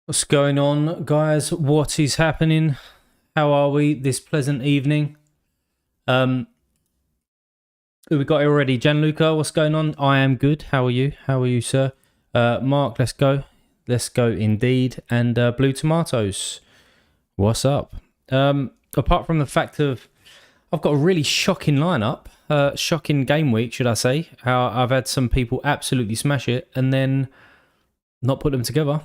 What's going on, guys? What is happening? How are we this pleasant evening? Who we got here already? Gianluca, what's going on? I am good. How are you? How are you, sir? Mark, let's go. Let's go indeed. And Blue Tomatoes, what's up? Apart from the fact of I've got a really shocking lineup, shocking game week, should I say? How I've had some people absolutely smash it and then not put them together.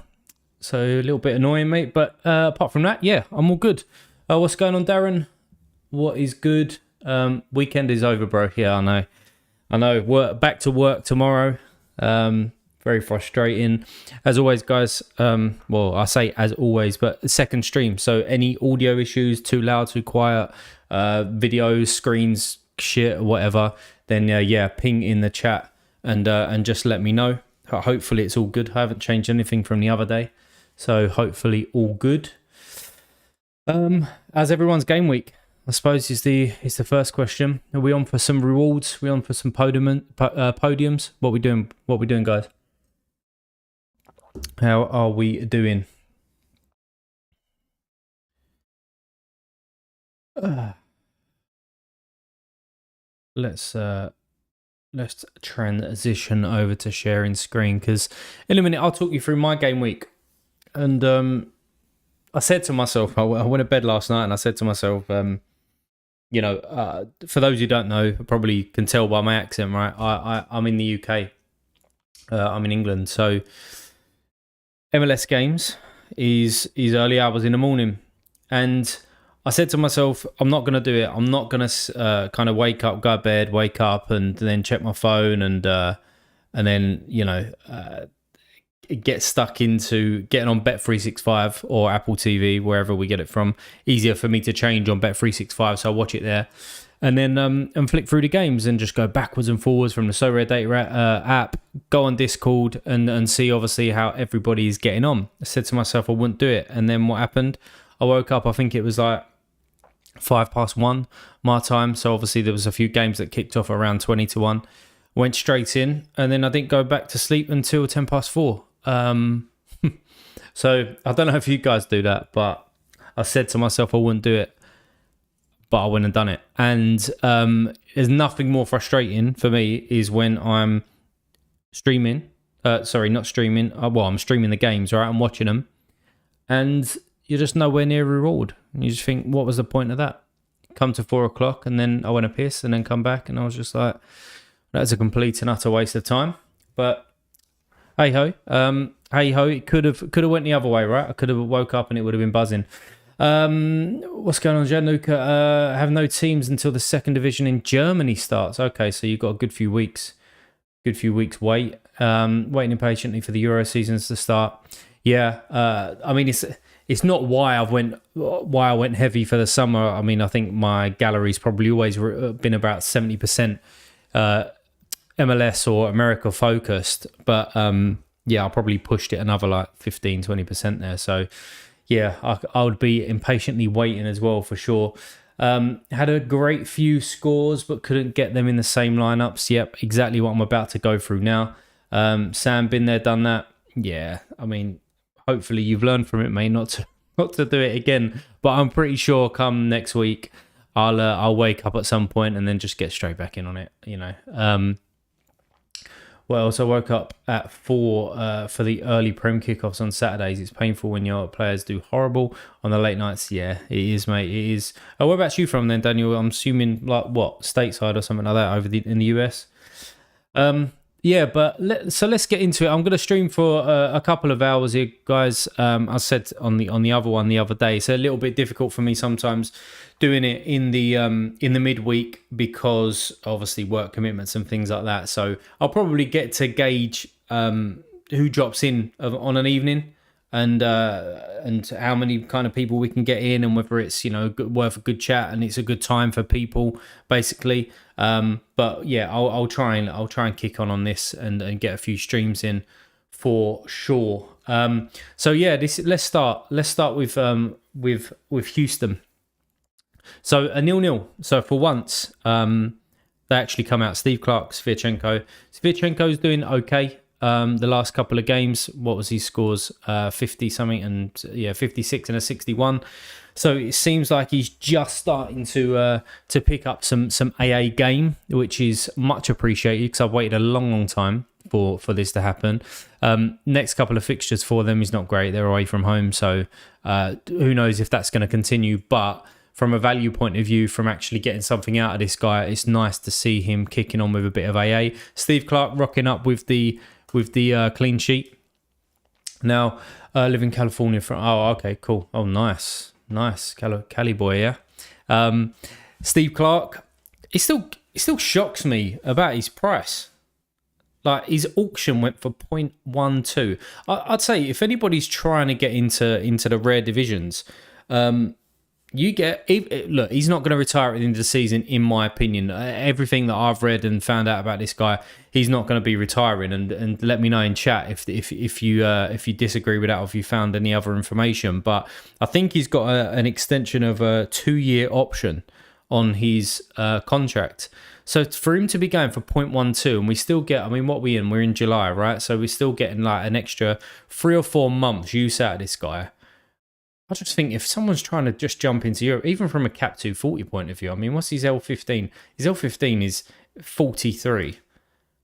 So a little bit annoying, mate. But apart from that, yeah, I'm all good. What's going on, Darren? What is good? Weekend is over, bro. Yeah, I know. Back to work tomorrow. Very frustrating. As always, guys. Well, I say as always, but second stream. So any audio issues, too loud, too quiet, videos, screens, shit, whatever. Then yeah, ping in the chat and just let me know. Hopefully it's all good. I haven't changed anything from the other day. So hopefully all good. As everyone's game week, I suppose is the first question. Are we on for some rewards? Are we on for some podiums? What we doing? What we doing, guys? How are we doing? Let's transition over to sharing screen because in a minute I'll talk you through my game week. And I said to myself, I went to bed last night and I said to myself, for those who don't know, probably can tell by my accent, right? I'm in the UK. I'm in England. So MLS games is early hours in the morning. And I said to myself, I'm not going to do it. I'm not going to kind of wake up, go to bed, wake up and then check my phone and then, get stuck into getting on Bet365 or Apple TV, wherever we get it from. Easier for me to change on Bet365, so I'll watch it there. And then and flick through the games and just go backwards and forwards from the Sorare data app, go on Discord and see obviously how everybody is getting on. I said to myself I wouldn't do it. And then what happened? I woke up, I think it was like 1:05 my time. So obviously there was a few games that kicked off around 20-1. Went straight in and then I didn't go back to sleep until 4:10. So I don't know if you guys do that, but I said to myself I wouldn't do it, but I went and done it. And there's nothing more frustrating for me is when I'm streaming. Not streaming. I'm streaming the games, right? I'm watching them, and you're just nowhere near reward. And you just think, what was the point of that? Come to 4:00, and then I went to piss, and then come back, and I was just like, that's a complete and utter waste of time. But hey ho, it could have went the other way, right? I could have woke up and it would have been buzzing. What's going on, Gianluca? Have no teams until the second division in Germany starts. Okay, so you've got a good few weeks. Wait. Waiting impatiently for the Euro seasons to start. Yeah, I mean it's not why I went heavy for the summer. I mean I think my gallery's probably always been about 70%. MLS or America focused, but I probably pushed it another like 15-20% there. So yeah, I would be impatiently waiting as well for sure. Had a great few scores but couldn't get them in the same lineups. Yep, exactly what I'm about to go through now. Sam, been there, done that. Yeah, I mean hopefully you've learned from it, mate, not to do it again, but I'm pretty sure come next week I'll wake up at some point and then just get straight back in on it, Well, I woke up at 4 for the early Prem kickoffs on Saturdays. It's painful when your players do horrible on the late nights. Yeah, it is, mate. It is. Where about you from then, Daniel? I'm assuming like what, stateside or something like that in the US. Yeah, but let's get into it. I'm going to stream for a couple of hours here, guys. I said on the other one the other day, it's a little bit difficult for me sometimes doing it in the midweek because obviously work commitments and things like that. So I'll probably get to gauge who drops in on an evening and how many kind of people we can get in and whether it's worth a good chat and it's a good time for people basically. But yeah, I'll try and kick on this and get a few streams in for sure. So yeah, let's start with Houston. So a 0-0. So for once, they actually come out. Steve Clark, Sviatchenko. Sviatchenko's doing okay. the last couple of games. What was his scores? 50 something and 56 and a 61. So it seems like he's just starting to pick up some AA game, which is much appreciated because I've waited a long time for this to happen. Next couple of fixtures for them is not great. They're away from home, so who knows if that's going to continue. But from a value point of view, from actually getting something out of this guy, it's nice to see him kicking on with a bit of AA. Steve Clark rocking up with the clean sheet. Now, live in California. Okay, cool. Oh, nice, Cali boy, yeah. Steve Clark. It still shocks me about his price. Like, his auction went for 0.12. I'd say if anybody's trying to get into the rare divisions, look, he's not going to retire at the end of the season, in my opinion. Everything that I've read and found out about this guy, he's not going to be retiring. And let me know in chat if you disagree with that, or if you found any other information. But I think he's got an extension of a 2-year option on his contract. So for him to be going for 0.12, and we still get, I mean, what we in? We're in July, right? So we're still getting like an extra 3 or 4 months use out of this guy. I just think if someone's trying to just jump into Europe, even from a cap 240 point of view, I mean, what's his L15? His L15 is 43.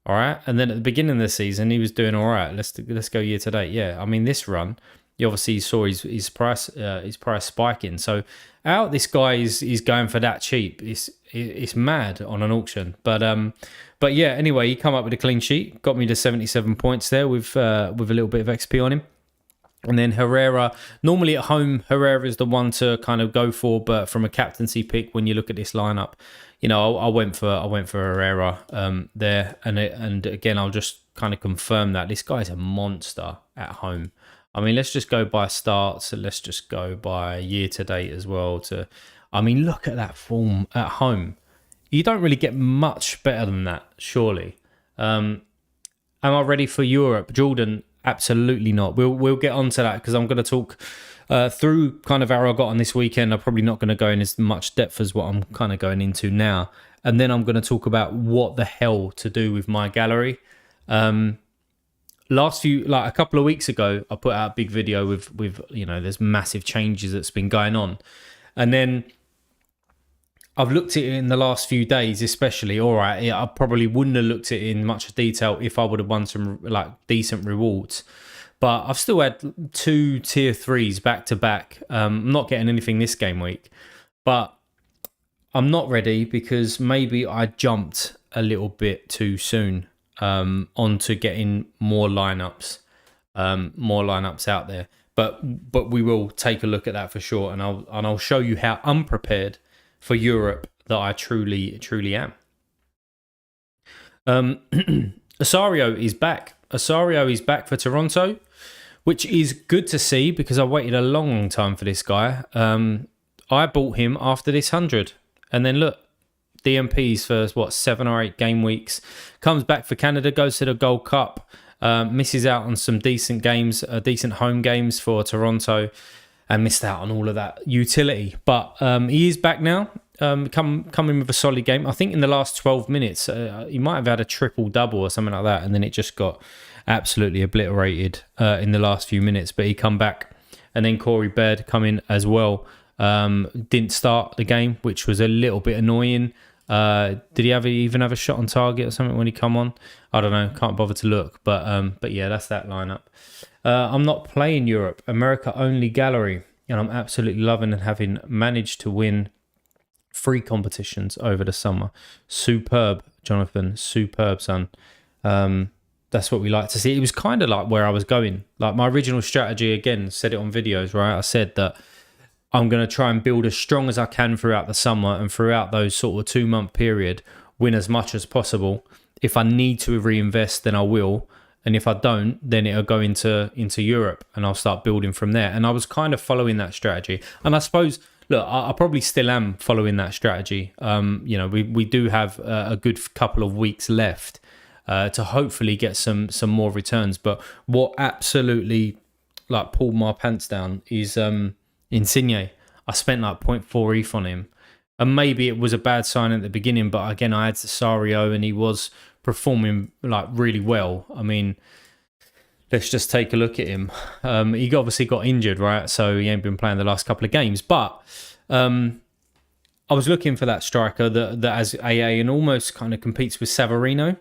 All right. And then at the beginning of the season, he was doing all right. Let's go year to date. Yeah. I mean, this run, you obviously saw his price spiking. So out this guy is going for that cheap. It's mad on an auction. But yeah, anyway, he come up with a clean sheet, got me to 77 points there with a little bit of XP on him. And then Herrera, normally at home, Herrera is the one to kind of go for, but from a captaincy pick, when you look at this lineup, you know, I went for Herrera there, and again, I'll just kind of confirm that this guy's a monster at home. I mean, let's just go by starts, and let's just go by year to date as well. I mean, look at that form at home. You don't really get much better than that, surely. Am I ready for Europe, Jordan? Absolutely not. We'll get onto that because I'm going to talk through kind of how I got on this weekend. I'm probably not going to go in as much depth as what I'm kind of going into now. And then I'm going to talk about what the hell to do with my gallery. A couple of weeks ago, I put out a big video with you know, there's massive changes that's been going on. And then I've looked at it in the last few days, especially. All right, I probably wouldn't have looked at it in much detail if I would have won some like decent rewards. But I've still had 2 tier 3s back to back. I'm not getting anything this game week, but I'm not ready because maybe I jumped a little bit too soon onto getting more lineups out there. But we will take a look at that for sure, and I'll show you how unprepared for Europe that I truly am. Asario is back. Asario is back for Toronto, which is good to see because I waited a long time for this guy. I bought him after this 100, and then look, DMPs for 7 or 8 game weeks. Comes back for Canada, goes to the Gold Cup, misses out on some decent games, decent home games for Toronto, and missed out on all of that utility. But he is back now, coming with a solid game. I think in the last 12 minutes, he might have had a triple-double or something like that, and then it just got absolutely obliterated in the last few minutes. But he come back, and then Corey Baird come in as well. Didn't start the game, which was a little bit annoying. Did he even have a shot on target or something when he come on? I don't know. Can't bother to look. But yeah, that's that lineup. I'm not playing Europe. America only gallery. And I'm absolutely loving and having managed to win 3 competitions over the summer. Superb, Jonathan. Superb, son. That's what we like to see. It was kind of like where I was going. Like my original strategy, again, said it on videos, right? I said that I'm going to try and build as strong as I can throughout the summer, and throughout those sort of 2-month period, win as much as possible. If I need to reinvest, then I will. And if I don't, then it'll go into Europe, and I'll start building from there. And I was kind of following that strategy. And I suppose, look, I probably still am following that strategy. You know, we do have a good couple of weeks left to hopefully get some more returns. But what absolutely like pulled my pants down is Insigne. I spent like 0.4 ETH on him. And maybe it was a bad sign at the beginning, but again, I had Cesario and he was performing like really well. I mean, let's just take a look at him. He obviously got injured, right? So he ain't been playing the last couple of games. But I was looking for that striker that has AA and almost kind of competes with Savarino.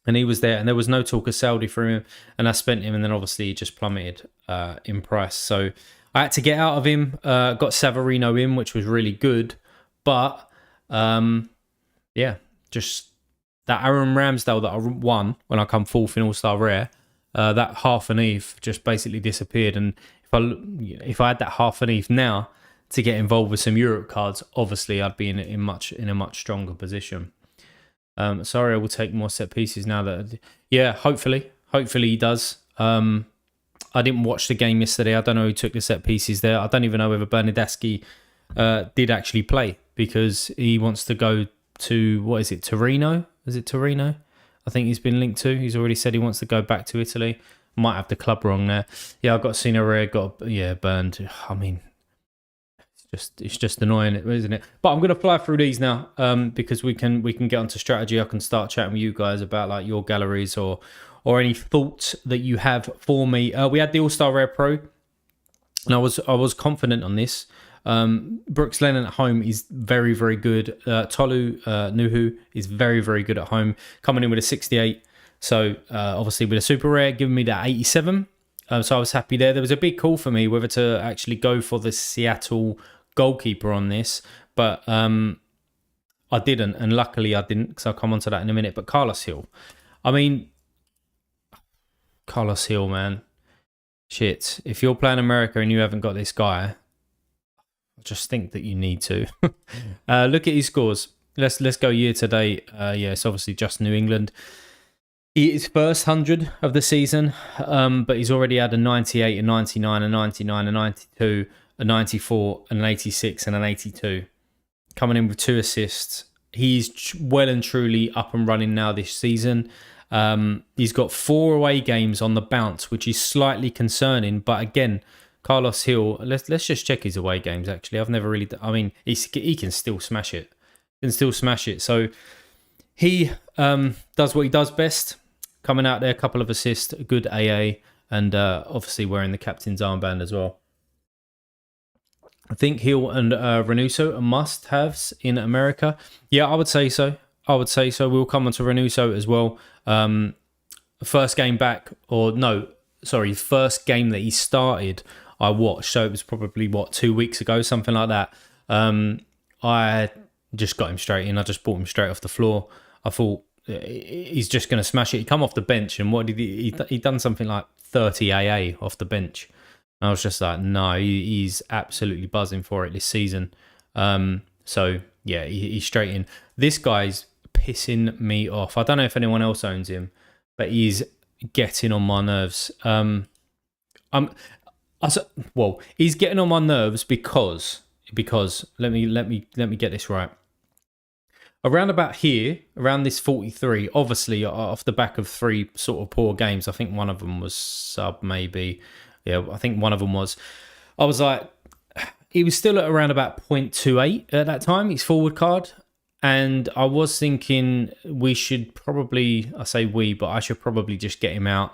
And he was there, and there was no talk of Saudi for him, and I spent him, and then obviously he just plummeted in price. So I had to get out of him. Got Savarino in, which was really good, but yeah, just that Aaron Ramsdale that I won when I come fourth in All Star Rare, that half an ETH just basically disappeared. And if I had that half an ETH now to get involved with some Europe cards, obviously I'd be in a much stronger position. Sorry, I will take more set pieces now that... Yeah, hopefully he does. I didn't watch the game yesterday. I don't know who took the set pieces there. I don't even know whether Bernardeschi did actually play, because he wants to go to, what is it, Torino? Is it Torino? I think he's been linked to. He's already said he wants to go back to Italy. Might have the club wrong there. Yeah, I've got Sorare, burned. I mean... It's just annoying, isn't it? But I'm going to fly through these now because we can get onto strategy. I can start chatting with you guys about like your galleries or any thoughts that you have for me. We had the All-Star Rare Pro, and I was confident on this. Brooks Lennon at home is very, very good. Tolu Nuhu is very, very good at home, coming in with a 68. So obviously with a super rare, giving me that 87. So I was happy there. There was a big call for me whether to actually go for the Seattle goalkeeper on this, but I didn't, and luckily I didn't, because I'll come on to that in a minute. But Carlos Hill, I mean, Carlos Hill, man, shit. If you're playing America and you haven't got this guy, I just think that you need to. Look at his scores. Let's go year to date. Yeah, it's obviously just New England. He is first 100 of the season, but he's already had a 98, a 99, a 99, a 92, a 94, an 86, and an 82. Coming in with 2 assists. He's well and truly up and running now this season. He's got 4 away games on the bounce, which is slightly concerning. But again, Carlos Hill, let's just check his away games, actually. I've never really... I mean, he can still smash it. So he does what he does best. Coming out there, a couple of assists, a good AA, and obviously wearing the captain's armband as well. I think Hill and Renuso are must-haves in America. Yeah, I would say so. We'll come on to Renuso as well. First game back, first game that he started, I watched. So it was probably, 2 weeks ago, something like that. I just got him straight in. I just brought him straight off the floor. I thought, he's just going to smash it. He come off the bench, and what did he done something like 30 AA off the bench. And I was just like, no, he's absolutely buzzing for it this season. So yeah, he's straight in. This guy's pissing me off. I don't know if anyone else owns him, but he's getting on my nerves. He's getting on my nerves because let me get this right. Around about here, around this 43, obviously off the back of 3 sort of poor games. I think one of them was sub, maybe. Yeah, I think one of them was. I was like, he was still at around about 0.28 at that time, his forward card. And I was thinking we should probably, I say we, but I should probably just get him out,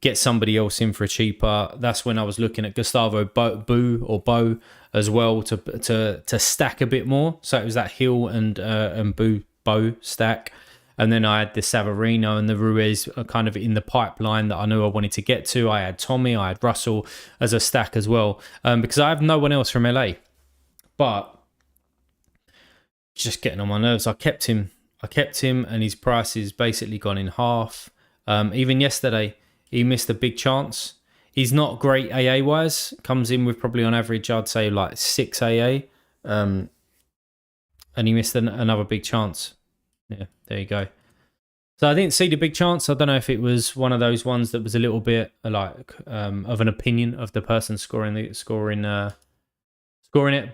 get somebody else in for a cheaper. That's when I was looking at Gustavo Bo as well to stack a bit more. So it was that Hill and Bo stack. And then I had the Savarino and the Ruiz kind of in the pipeline that I knew I wanted to get to. I had Tommy, I had Russell as a stack as well, because I have no one else from LA. But it's just getting on my nerves. I kept him, and his price is basically gone in half. Even yesterday, he missed a big chance. He's not great AA wise. Comes in with probably on average, I'd say like 6 AA. And he missed another big chance. Yeah, there you go. So I didn't see the big chance. I don't know if it was one of those ones that was a little bit like of an opinion of the person scoring it.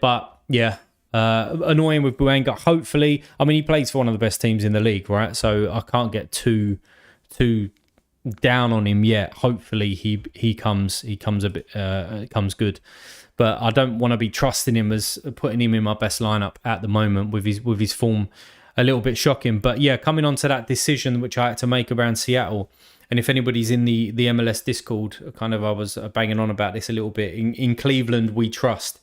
But yeah, annoying with Buenga. Hopefully, I mean, he plays for one of the best teams in the league, right? So I can't get too down on him yet. Hopefully he comes good. But I don't want to be trusting him as putting him in my best lineup at the moment with his form a little bit shocking. But yeah, coming on to that decision which I had to make around Seattle, And if anybody's in the MLS Discord, kind of I was banging on about this a little bit. In Cleveland, we trust.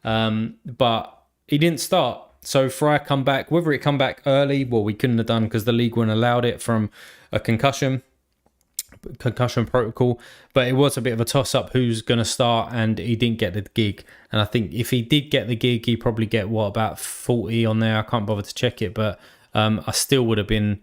But he didn't start. So Fry come back, whether it come back early, well, we couldn't have done because the league wouldn't allowed it from a concussion protocol, but it was a bit of a toss-up who's going to start, and he didn't get the gig. And I think if he did get the gig, he'd probably get, about 40 on there. I can't bother to check it, but I still would have been,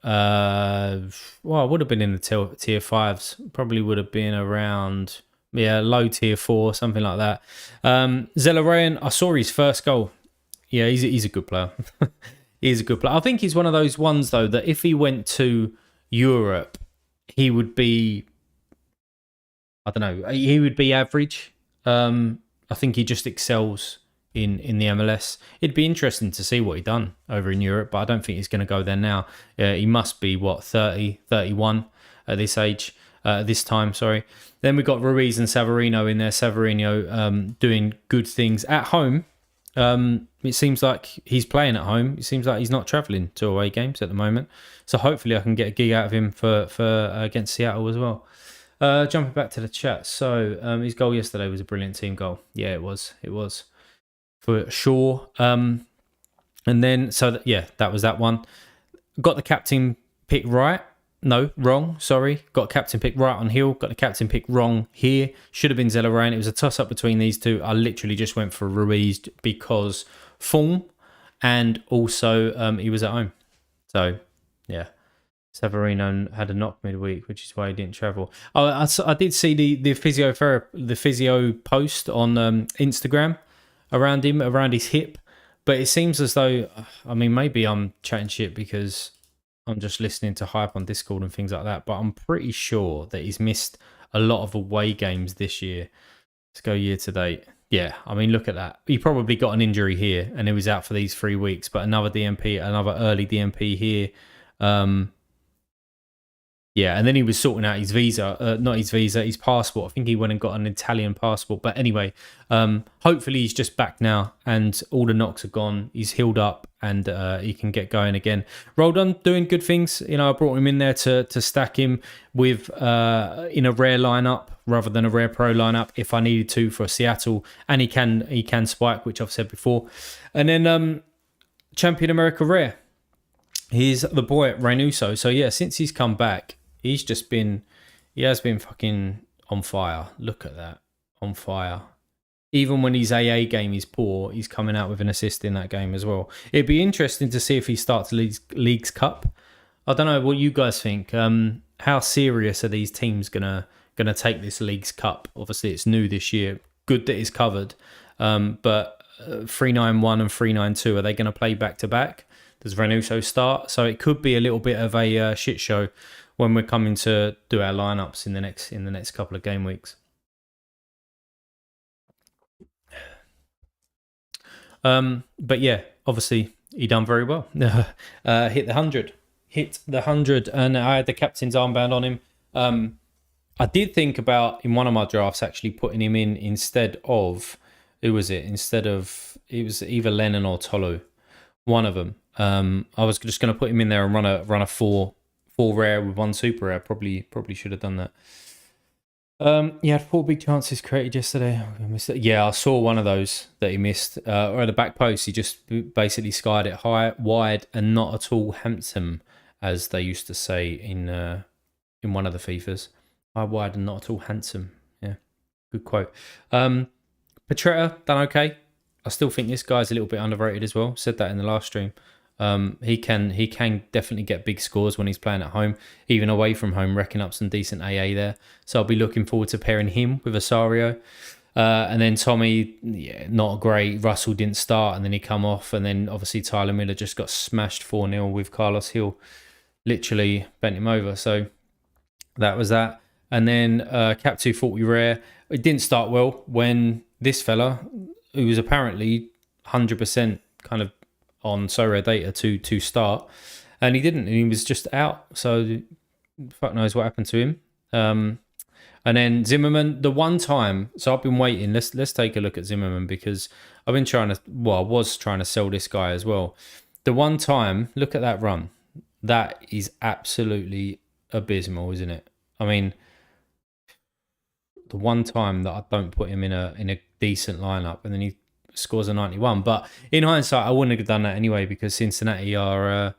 I would have been in the tier 5s, probably would have been around, low tier 4, something like that. Zelarayan, I saw his first goal. Yeah, he's a good player. He's a good player. I think he's one of those ones, though, that if he went to Europe, he would be, I don't know, he would be average. I think he just excels in the MLS. It'd be interesting to see what he'd done over in Europe, but I don't think he's going to go there now. He must be, 30, 31 at this age, this time, sorry. Then we got Ruiz and Savarino in there. Savarino doing good things at home. It seems like he's playing at home. It seems like he's not travelling to away games at the moment. So hopefully I can get a gig out of him for against Seattle as well. Jumping back to the chat. So his goal yesterday was a brilliant team goal. Yeah, it was. It was for sure. And then, that was that one. Got the captain pick right. No, wrong. Sorry. Got captain pick right on Hill. Got the captain pick wrong here. Should have been Zelarayan. It was a toss-up between these two. I literally just went for Ruiz because form, and also he was at home. So, yeah. Savarino had a knock midweek, which is why he didn't travel. I did see the physio post on Instagram around him, around his hip. But it seems as though, maybe I'm chatting shit because I'm just listening to hype on Discord and things like that, but I'm pretty sure that he's missed a lot of away games this year. Let's go year to date. Yeah, look at that. He probably got an injury here and he was out for these 3 weeks, but another DMP, another early DMP here. And then he was sorting out his visa, his passport. I think he went and got an Italian passport. But anyway, hopefully he's just back now and all the knocks are gone. He's healed up and he can get going again. Roldan doing good things. I brought him in there to stack him with in a rare lineup rather than a rare pro lineup if I needed to for Seattle. And he can spike, which I've said before. And then Champion America rare. He's the boy at Reynuso. So yeah, since he's come back, he has been fucking on fire. Look at that. On fire. Even when his AA game is poor, he's coming out with an assist in that game as well. It'd be interesting to see if he starts Leagues Cup. I don't know what you guys think. How serious are these teams gonna take this Leagues Cup? Obviously, it's new this year. Good that it's covered. But 3-9-1 and 3-9-2, are they going to play back to back? Does Reynuso start? So it could be a little bit of a shit show when we're coming to do our lineups in the next couple of game weeks. But yeah, obviously he done very well. Hit the 100, and I had the captain's armband on him. I did think about in one of my drafts actually putting him in instead of it was either Lennon or Tolu, one of them. I was just going to put him in there and run a four rare with one super rare. Probably should have done that. He had 4 big chances created yesterday. Yeah, I saw one of those that he missed. Or at the back post, he just basically skied it high, wide, and not at all handsome, as they used to say in one of the FIFAs. High, wide, and not at all handsome. Yeah, good quote. Petretta done okay. I still think this guy's a little bit underrated as well. Said that in the last stream. He can definitely get big scores when he's playing at home, even away from home, racking up some decent AA there. So I'll be looking forward to pairing him with Osorio. And then Tommy, not great. Russell didn't start and then he come off. And then obviously Tyler Miller just got smashed 4-0 with Carlos Hill. Literally bent him over. So that was that. And then Cap 240 rare. It didn't start well when this fella, who was apparently 100% kind of on Sorare data to start, and he didn't, and he was just out. So fuck knows what happened to him. And then Zimmerman, the one time, so I've been waiting. Let's take a look at Zimmerman because I was trying to sell this guy as well. The one time, look at that run. That is absolutely abysmal, isn't it? I mean, the one time that I don't put him in a decent lineup, and then he scores a 91. But in hindsight, I wouldn't have done that anyway because Cincinnati are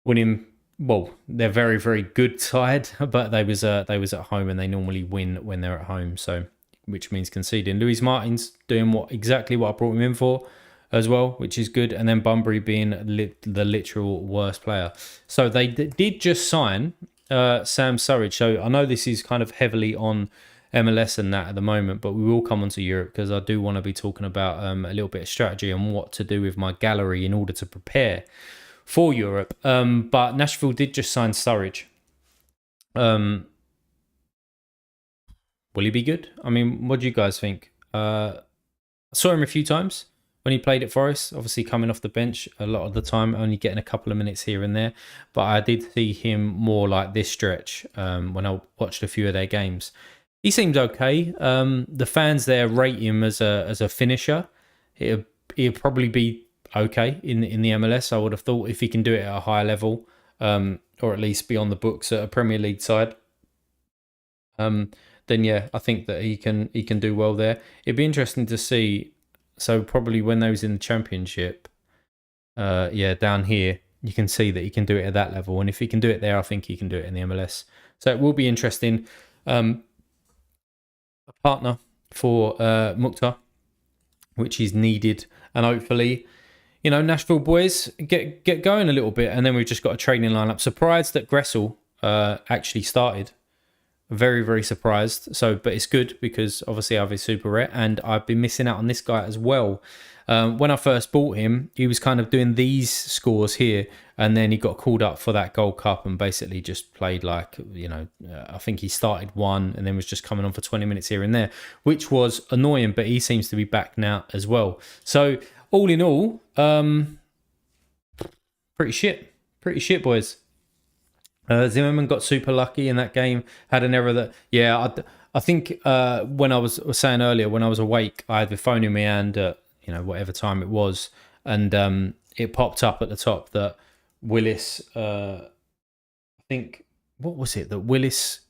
winning. Well, they're very very good side, but they was at home and they normally win when they're at home. So which means conceding. Luis Martin's doing exactly what I brought him in for as well, which is good. And then Bunbury being the literal worst player. So they did just sign Sam Surridge. So I know this is kind of heavily on MLS and that at the moment, but we will come on to Europe because I do want to be talking about a little bit of strategy and what to do with my gallery in order to prepare for Europe. But Nashville did just sign Surridge. Will he be good? I mean, what do you guys think? I saw him a few times when he played at Forest, obviously coming off the bench a lot of the time, only getting a couple of minutes here and there. But I did see him more like this stretch when I watched a few of their games. He seems okay. The fans there rate him as a finisher. He'd probably be okay in the MLS. I would have thought if he can do it at a higher level, or at least be on the books at a Premier League side. Then yeah, I think that he can do well there. It'd be interesting to see. So probably when they was in the Championship, down here, you can see that he can do it at that level. And if he can do it there, I think he can do it in the MLS. So it will be interesting. A partner for Mukhtar, which is needed, and hopefully, Nashville boys get going a little bit, and then we've just got a training lineup. Surprised that Gressel actually started. Very, very surprised. But it's good because obviously I have a super rare and I've been missing out on this guy as well. When I first bought him, he was kind of doing these scores here, and then he got called up for that Gold Cup and basically just played like, I think he started one and then was just coming on for 20 minutes here and there, which was annoying, but he seems to be back now as well. So all in all, pretty shit, boys. Zimmerman got super lucky in that game, had an error that, I think when I was saying earlier, when I was awake, I had the phone in my hand at, whatever time it was, and it popped up at the top that Willis, I think, what was it, that Willis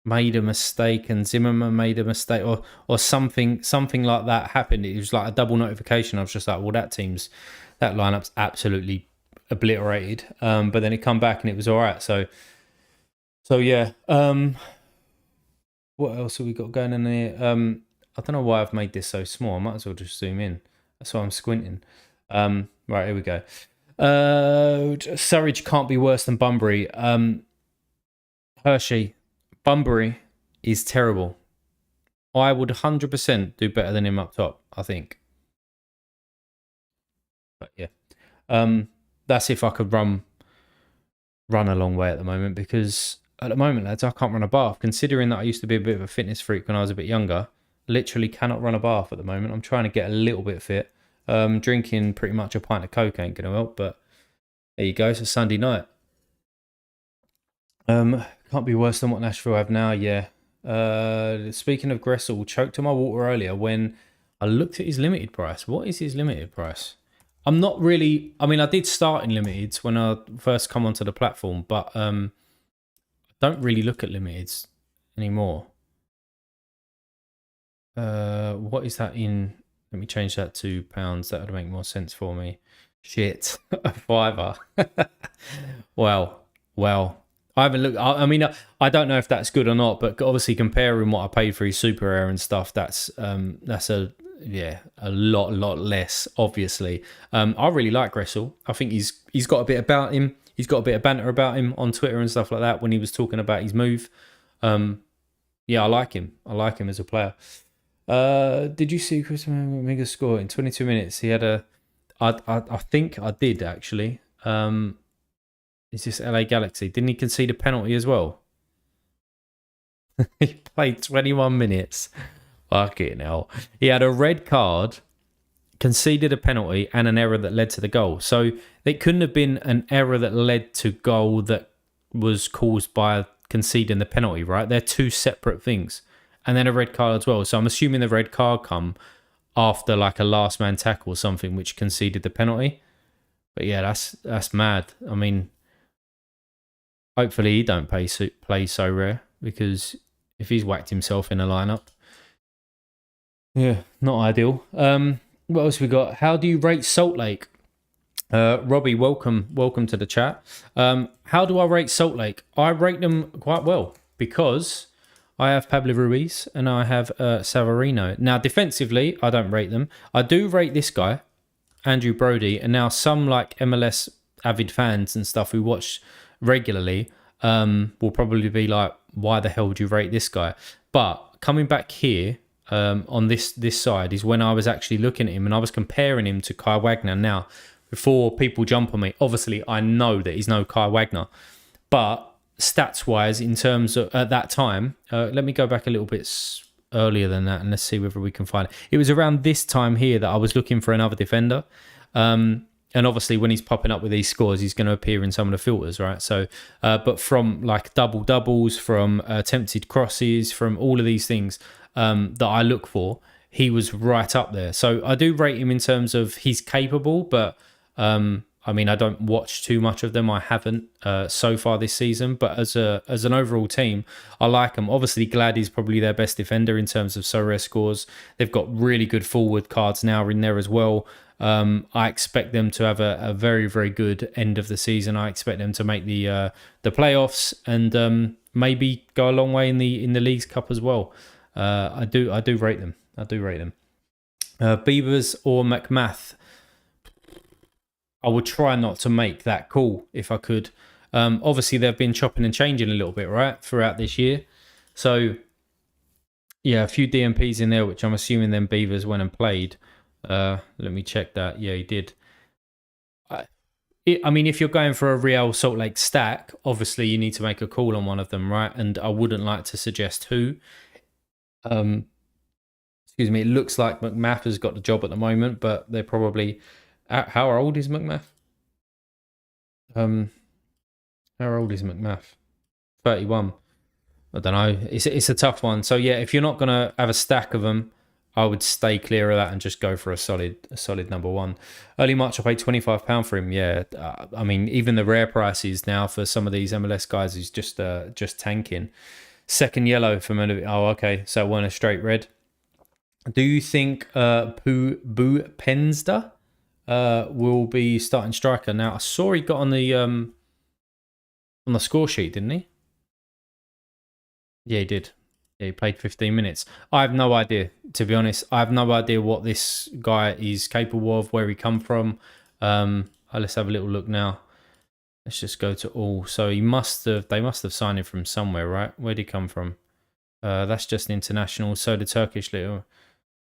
made a mistake and Zimmerman made a mistake or something like that happened. It was like a double notification. I was just like, well, that lineup's absolutely obliterated, but then it come back and it was all right. So yeah. What else have we got going in here? I don't know why I've made this so small. I might as well just zoom in. That's why I'm squinting. Right, here we go. Surridge can't be worse than Bunbury. Hershey, Bunbury is terrible. I would 100% do better than him up top, I think. But yeah. That's if I could run a long way at the moment, because at the moment, lads, I can't run a bath. Considering that I used to be a bit of a fitness freak when I was a bit younger, literally cannot run a bath at the moment. I'm trying to get a little bit fit. Drinking pretty much a pint of Coke ain't going to help, but there you go. It's a Sunday night. Can't be worse than what Nashville have now, yeah. Speaking of Gressel, choked on my water earlier when I looked at his limited price. What is his limited price? I'm not really... I mean, I did start in limiteds when I first come onto the platform, but I don't really look at limiteds anymore. What is that in... Let me change that to pounds. That would make more sense for me. Shit. A fiver. Wow. I haven't looked... I mean, I don't know if that's good or not, but obviously comparing what I paid for his super rare and stuff, that's a lot less, obviously. I really like Gressel. I think he's got a bit about him. He's got a bit of banter about him on Twitter and stuff like that when he was talking about his move. Yeah, I like him. I like him as a player. Did you see Chris Mega score in 22 minutes? He had I think I did actually. Is this LA Galaxy? Didn't he concede a penalty as well? He played 21 minutes. Fuck it now. He had a red card, conceded a penalty, and an error that led to the goal. So it couldn't have been an error that led to goal that was caused by conceding the penalty, right? They're two separate things. And then a red card as well. So I'm assuming the red card come after like a last man tackle or something which conceded the penalty. But yeah, that's mad. I mean, Hopefully he don't play Sorare, because if he's whacked himself in a lineup, yeah, not ideal. What else we got? How do you rate Salt Lake? Robbie, welcome to the chat. How do I rate Salt Lake? I rate them quite well because I have Pablo Ruiz and I have Savarino. Now, defensively, I don't rate them. I do rate this guy, Andrew Brody, and now some like MLS avid fans and stuff who watch regularly will probably be like, why the hell do you rate this guy? But coming back here on this side is when I was actually looking at him and I was comparing him to Kai Wagner. Now, before people jump on me, obviously I know that he's no Kai Wagner, but stats wise, in terms of at that time, let me go back a little bit earlier than that and let's see whether we can find it. It was around this time here that I was looking for another defender. And obviously when he's popping up with these scores, he's going to appear in some of the filters, right? So, but from like doubles, from attempted crosses, from all of these things that I look for, he was right up there. So I do rate him in terms of he's capable, but I mean, I don't watch too much of them. I haven't so far this season, but as an overall team, I like them. Obviously, Gladdy's probably their best defender in terms of Sorare scores. They've got really good forward cards now in there as well. I expect them to have a very, very good end of the season. I expect them to make the playoffs and maybe go a long way in the Leagues Cup as well. I do rate them. I do rate them. Beavers or McMath. I would try not to make that call if I could. Obviously, they've been chopping and changing a little bit, right, throughout this year. So, yeah, a few DMPs in there, which I'm assuming then Beavers went and played. Let me check that. Yeah, he did. I mean, if you're going for a Real Salt Lake stack, obviously you need to make a call on one of them, right? And I wouldn't like to suggest who. Excuse me. It looks like McMath has got the job at the moment, but they're probably... How old is McMath? How old is McMath? 31. I don't know. It's a tough one. So yeah, if you're not gonna have a stack of them, I would stay clear of that and just go for a solid number one. Early March, I paid £25 for him. Yeah, I mean, even the rare prices now for some of these MLS guys is just tanking. Second yellow for me. Oh, okay. So it wasn't a straight red. Do you think Boo Pensda will be starting striker? Now I saw he got on the score sheet, didn't he? Yeah, he did. Yeah, he played 15 minutes. I have no idea, to be honest. I have no idea what this guy is capable of, where he come from. Let's have a little look now. Let's just go to all. So they must have signed him from somewhere, right? Where'd he come from? That's just international. So the Turkish little.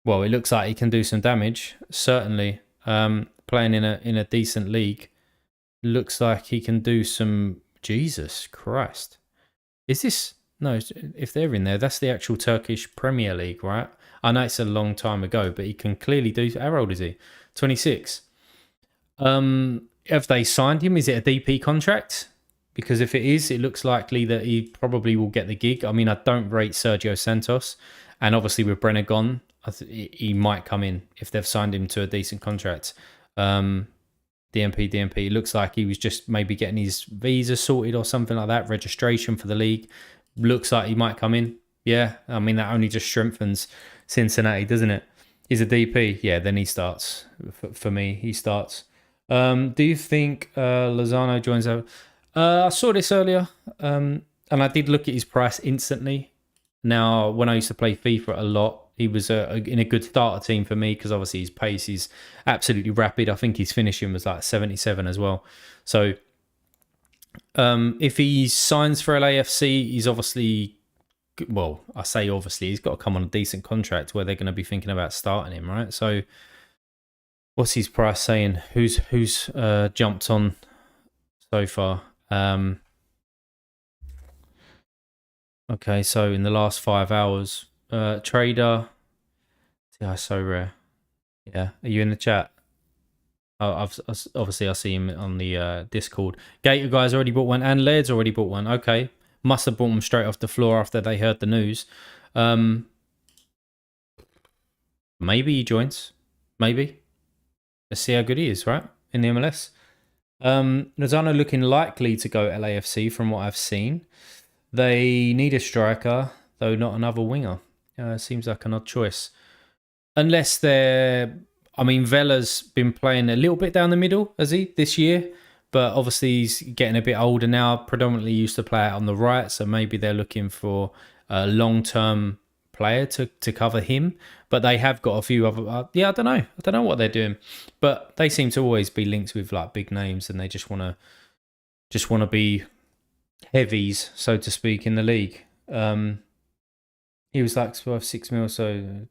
Well, it looks like he can do some damage. Certainly, playing in a decent league, looks like he can do some. Jesus Christ, is this? No, if they're in there, that's the actual Turkish Premier League, right? I know it's a long time ago, but he can clearly do. How old is he? 26. Have they signed him? Is it a DP contract? Because if it is, it looks likely that he probably will get the gig. I mean, I don't rate Sergio Santos, and obviously with Brenner gone, he might come in if they've signed him to a decent contract. DMP. It looks like he was just maybe getting his visa sorted or something like that. Registration for the league. Looks like he might come in. Yeah, I mean, that only just strengthens Cincinnati, doesn't it? He's a DP. Yeah, then he starts. For me, he starts. Do you think Lozano joins out? I saw this earlier, and I did look at his price instantly. Now, when I used to play FIFA a lot, he was in a good starter team for me because obviously his pace is absolutely rapid. I think his finishing was like 77 as well. So if he signs for LAFC, he's obviously, well, I say obviously, he's got to come on a decent contract where they're going to be thinking about starting him, right? So what's his price saying? Who's jumped on so far? Okay, so in the last 5 hours, trader. Yeah, so rare. Yeah, are you in the chat? Oh, obviously I see him on the Discord. Gator guys already bought one, and Laird's already bought one. Okay, must have bought them straight off the floor after they heard the news. Maybe he joins. Maybe. Let's see how good he is, right? In the MLS. Lozano looking likely to go LAFC from what I've seen. They need a striker, though not another winger. Seems like an odd choice. Unless they're... I mean, Vela's been playing a little bit down the middle, has he, this year? But obviously he's getting a bit older now, predominantly used to play out on the right, so maybe they're looking for a long-term player to cover him. But they have got a few other... I don't know. I don't know what they're doing. But they seem to always be linked with like big names, and they just want to be heavies, so to speak, in the league. He was like worth 6 mil, so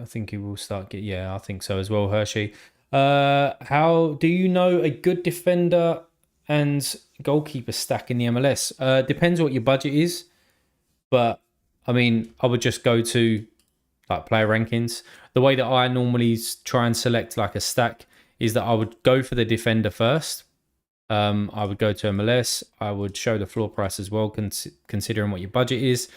I think he will start get. Yeah, I think so as well, Hershey. How do you know a good defender and goalkeeper stack in the MLS? Depends what your budget is, but I mean, I would just go to like player rankings. The way that I normally try and select like a stack is that I would go for the defender first. I would go to MLS. I would show the floor price as well, considering what your budget is.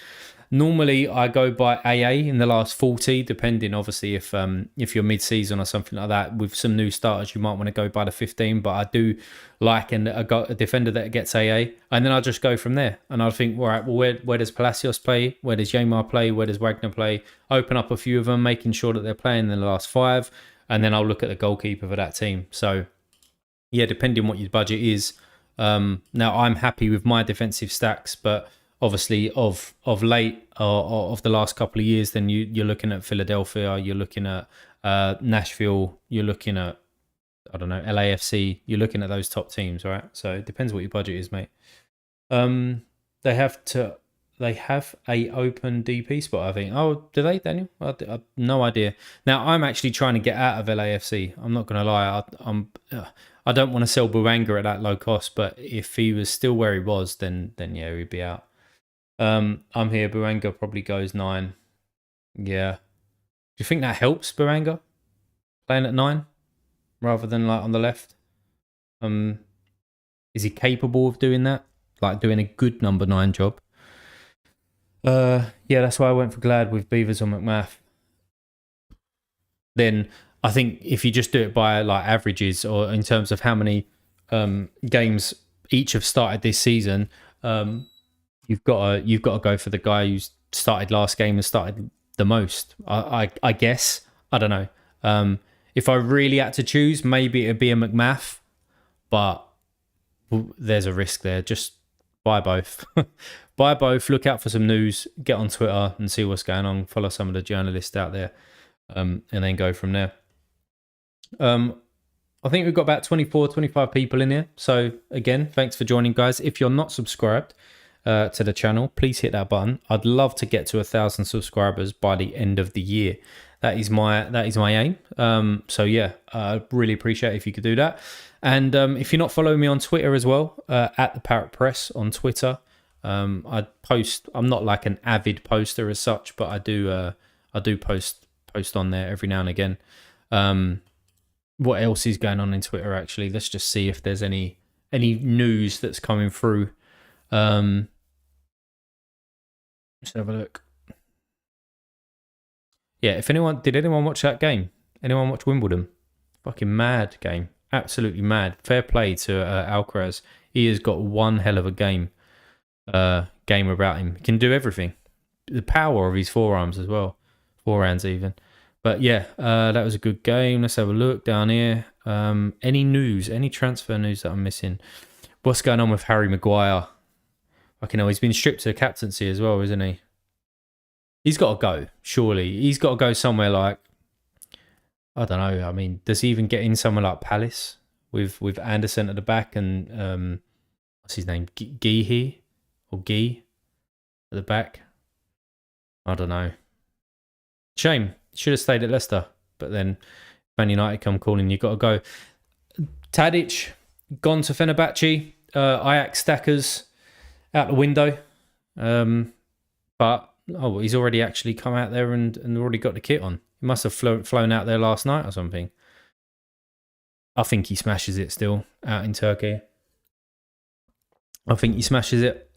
Normally, I go by AA in the last 40, depending obviously if you're mid-season or something like that. With some new starters, you might want to go by the 15, but I do like a defender that gets AA, and then I'll just go from there. And I'll think, all right, well, where does Palacios play? Where does Jamar play? Where does Wagner play? Open up a few of them, making sure that they're playing in the last 5, and then I'll look at the goalkeeper for that team. So, yeah, depending what your budget is. Now, I'm happy with my defensive stacks, but obviously of late or of the last couple of years, then you're looking at Philadelphia, you're looking at Nashville, you're looking at, I don't know, LAFC, you're looking at those top teams, right? So it depends what your budget is, mate. They have a open DP spot, I think. Oh, do they, Daniel? I have no idea. Now, I'm actually trying to get out of LAFC. I'm not going to lie. I don't want to sell Buanga at that low cost, but if he was still where he was, then yeah, he'd be out. I'm here. Buanga probably goes 9. Yeah. Do you think that helps Buanga playing at 9 rather than like on the left? Is he capable of doing that? Like doing a good number 9 job? Yeah, that's why I went for Glad with Beavers on McMath. Then I think if you just do it by like averages or in terms of how many games each have started this season, you've got to go for the guy who's started last game and started the most. I guess. I don't know. If I really had to choose, maybe it'd be a McMath, but there's a risk there. Just buy both. Buy both. Look out for some news. Get on Twitter and see what's going on. Follow some of the journalists out there, and then go from there. I think we've got about 24, 25 people in here. So again, thanks for joining, guys. If you're not subscribed to the channel, please hit that button. I'd love to get to 1,000 subscribers by the end of the year. That is my aim. So yeah, I really appreciate it if you could do that. And if you're not following me on Twitter as well, at the Parrot Press on Twitter, I post. I'm not like an avid poster as such, but I do post on there every now and again. What else is going on in Twitter? Actually, let's just see if there's any news that's coming through. Let's have a look. Yeah, did anyone watch that game? Anyone watch Wimbledon? Fucking mad game. Absolutely mad. Fair play to Alcaraz. He has got one hell of a game about him. He can do everything. The power of his forearms as well. Forehands even. But yeah, that was a good game. Let's have a look down here. Any news? Any transfer news that I'm missing? What's going on with Harry Maguire? Fucking hell, he's been stripped to the captaincy as well, isn't he? He's got to go, surely. He's got to go somewhere like, I don't know. I mean, does he even get in somewhere like Palace with Anderson at the back and what's his name? Guy at the back? I don't know. Shame. Should have stayed at Leicester, but then Man United come calling. You got to go. Tadic gone to Fenerbahce. Ajax stackers out the window. But he's already actually come out there and already got the kit on. He must have flown out there last night or something. I think he smashes it still out in Turkey. I think he smashes it.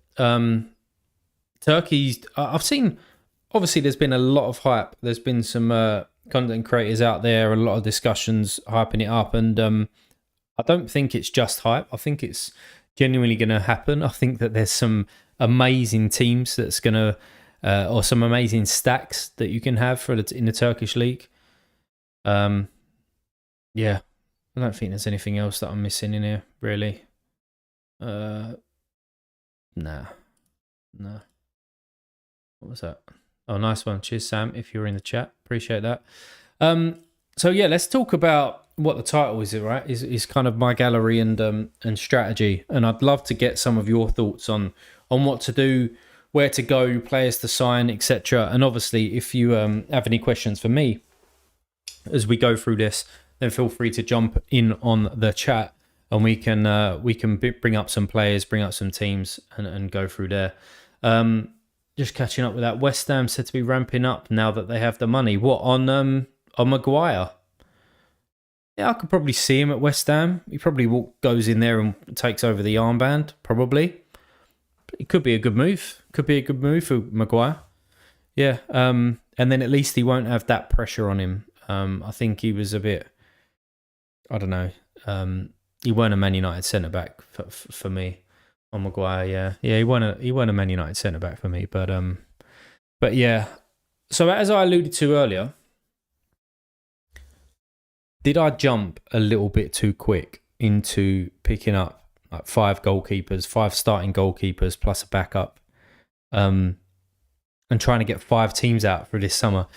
Turkey's. I've seen. Obviously, there's been a lot of hype. There's been some content creators out there, a lot of discussions hyping it up. And I don't think it's just hype. I think it's genuinely going to happen. I think that there's some amazing teams that's going to, or some amazing stacks that you can have in the Turkish league. Yeah, I don't think there's anything else that I'm missing in here, really. Nah. What was that? Oh, nice one. Cheers, Sam, if you're in the chat. Appreciate that. So yeah, let's talk about what the title is, right? Is kind of my gallery and strategy. And I'd love to get some of your thoughts on what to do, where to go, players to sign, etc. And obviously, if you have any questions for me as we go through this, then feel free to jump in on the chat, and we can bring up some players, bring up some teams, and go through there. Just catching up with that. West Ham said to be ramping up now that they have the money. What, on Maguire? Yeah, I could probably see him at West Ham. He probably goes in there and takes over the armband, probably. It could be a good move. Could be a good move for Maguire. Yeah, and then at least he won't have that pressure on him. I think he was a bit, I don't know. He weren't a Man United centre-back for me. On Maguire, yeah, he won a Man United centre back for me, but yeah. So as I alluded to earlier, did I jump a little bit too quick into picking up like 5 starting goalkeepers plus a backup, and trying to get 5 teams out for this summer?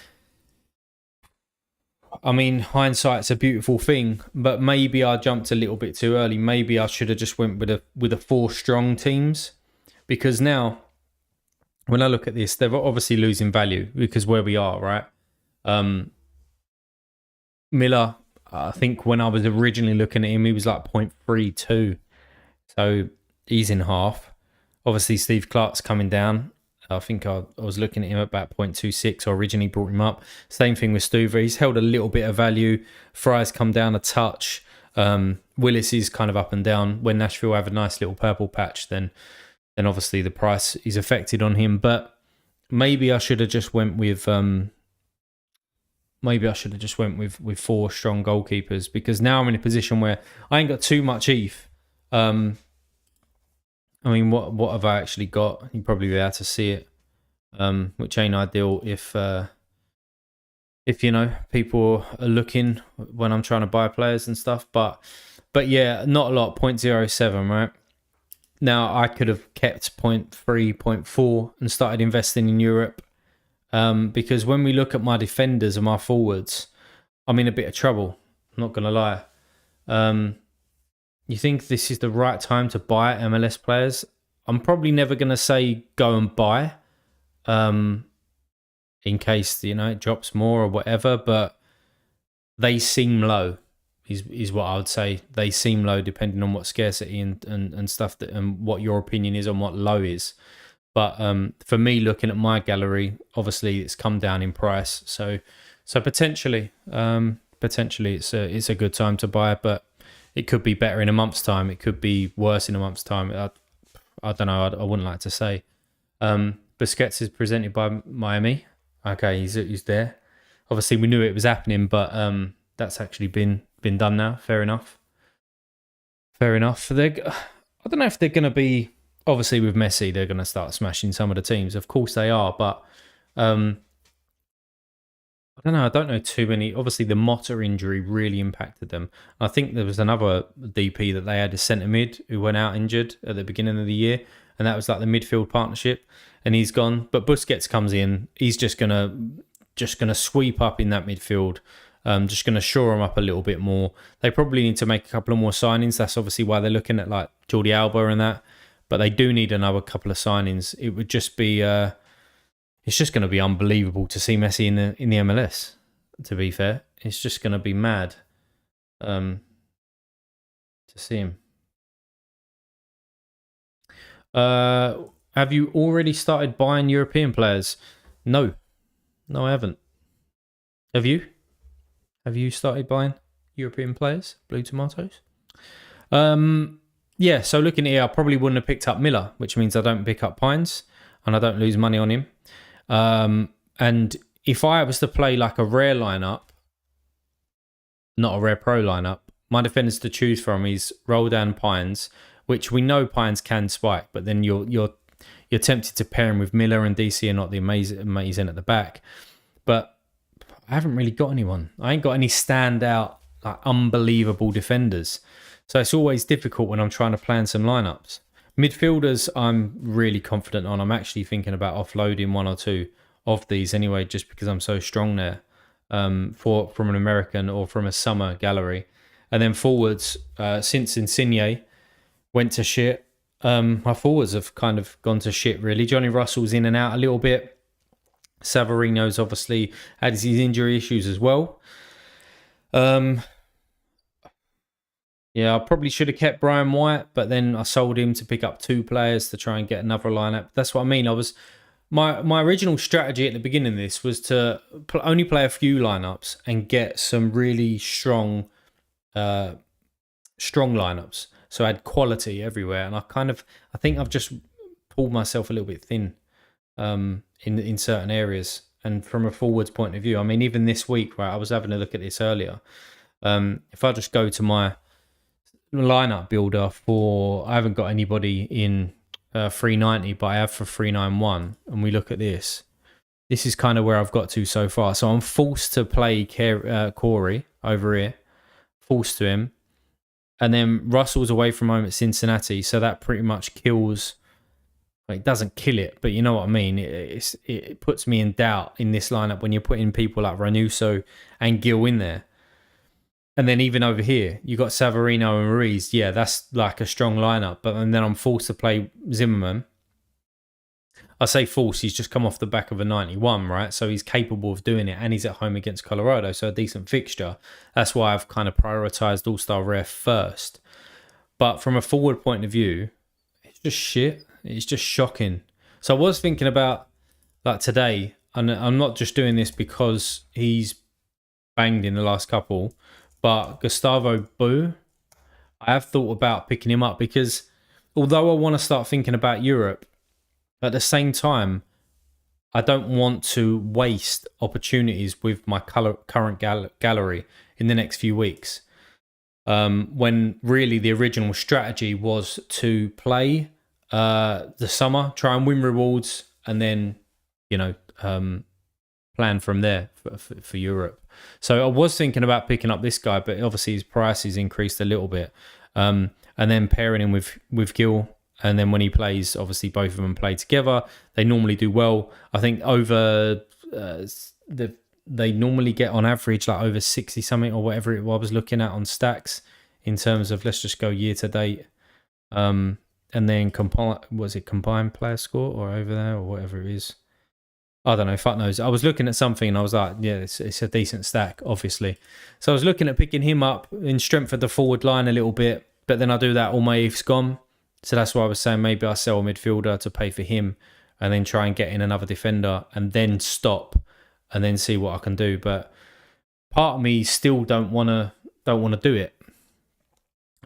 I mean, hindsight's a beautiful thing, but maybe I jumped a little bit too early. Maybe I should have just went with a 4 strong teams, because now when I look at this, they're obviously losing value because where we are, right? Miller, I think when I was originally looking at him, he was like 0.32, so he's in half. Obviously, Steve Clark's coming down. I think I was looking at him at about 0.26. I originally brought him up. Same thing with Stuver. He's held a little bit of value. Fry's come down a touch. Willis is kind of up and down. When Nashville have a nice little purple patch, then obviously the price is affected on him. But maybe I should have just went with 4 strong goalkeepers, because now I'm in a position where I ain't got too much ETH. I mean, what have I actually got? You'll probably be able to see it, which ain't ideal if you know, people are looking when I'm trying to buy players and stuff. But yeah, not a lot. 0.07, right? Now I could have kept 0.3, 0.4 and started investing in Europe, because when we look at my defenders and my forwards, I'm in a bit of trouble. I'm not gonna lie. You think this is the right time to buy MLS players? I'm probably never going to say go and buy, in case, you know, it drops more or whatever, but they seem low is what I would say. They seem low depending on what scarcity and stuff and what your opinion is on what low is. But for me, looking at my gallery, obviously it's come down in price. So potentially it's a good time to buy, but it could be better in a month's time. It could be worse in a month's time. I don't know. I wouldn't like to say. Busquets is presented by Miami. Okay, he's there. Obviously, we knew it was happening, but that's actually been done now. Fair enough. I don't know if they're going to be. Obviously, with Messi, they're going to start smashing some of the teams. Of course, they are, but I don't know. I don't know too many. Obviously, the Motta injury really impacted them. I think there was another DP that they had, a centre mid, who went out injured at the beginning of the year, and that was like the midfield partnership, and he's gone. But Busquets comes in. He's just gonna sweep up in that midfield. Just gonna shore them up a little bit more. They probably need to make a couple of more signings. That's obviously why they're looking at like Jordi Alba and that. But they do need another couple of signings. It would just be. It's just going to be unbelievable to see Messi in the MLS. To be fair, it's just going to be mad to see him. Have you already started buying European players? No, I haven't. Have you? Have you started buying European players? Blue Tomatoes. Yeah. So looking here, I probably wouldn't have picked up Miller, which means I don't pick up Pines and I don't lose money on him. And if I was to play like a rare lineup, not a rare pro lineup, my defenders to choose from is Roldan, Pines, which we know Pines can spike, but then you're tempted to pair him with Miller, and DC are not the amazing at the back. But I haven't really got anyone. I ain't got any standout, like, unbelievable defenders. So it's always difficult when I'm trying to plan some lineups. Midfielders, I'm really confident on. I'm actually thinking about offloading one or two of these anyway, just because I'm so strong there, from an American or from a summer gallery. And then forwards, since Insigne went to shit, my forwards have kind of gone to shit, really. Johnny Russell's in and out a little bit. Savarino's obviously had his injury issues as well. Yeah, I probably should have kept Brian White, but then I sold him to pick up 2 players to try and get another lineup. That's what I mean. My original strategy at the beginning of this was to only play a few lineups and get some really strong lineups. So I had quality everywhere, and I think I've just pulled myself a little bit thin in certain areas. And from a forwards point of view, I mean, even this week, right, I was having a look at this earlier. If I just go to my lineup builder I haven't got anybody in 390, but I have for 391, and we look at this. This is kind of where I've got to so far. So I'm forced to play Corey over here, forced to him, and then Russell's away from home at Cincinnati, so that pretty much kills. It doesn't kill it, but you know what I mean. It puts me in doubt in this lineup when you're putting people like Ranuso and Gill in there. And then even over here, you got Savarino and Ruiz. Yeah, that's like a strong lineup. And then I'm forced to play Zimmerman. I say forced, he's just come off the back of a 91, right? So he's capable of doing it, and he's at home against Colorado, so a decent fixture. That's why I've kind of prioritized All-Star Rare first. But from a forward point of view, it's just shit. It's just shocking. So I was thinking about, like, today, and I'm not just doing this because he's banged in the last couple, but Gustavo Bou, I have thought about picking him up because although I want to start thinking about Europe, at the same time, I don't want to waste opportunities with my current gallery in the next few weeks. When really the original strategy was to play the summer, try and win rewards, and then, plan from there for Europe. So I was thinking about picking up this guy, but obviously his price has increased a little bit. And then pairing him with Gill, and then when he plays, obviously both of them play together. They normally do well. I think over they normally get on average like over 60 something or whatever I was looking at on stacks in terms of, let's just go year to date. And then combined player score or over there or whatever it is. I don't know, fuck knows. I was looking at something and I was like, yeah, it's a decent stack, obviously. So I was looking at picking him up in strength of the forward line a little bit, but then I do that, all my ETH's gone. So that's why I was saying maybe I sell a midfielder to pay for him and then try and get in another defender and then stop and then see what I can do. But part of me still don't want to do it.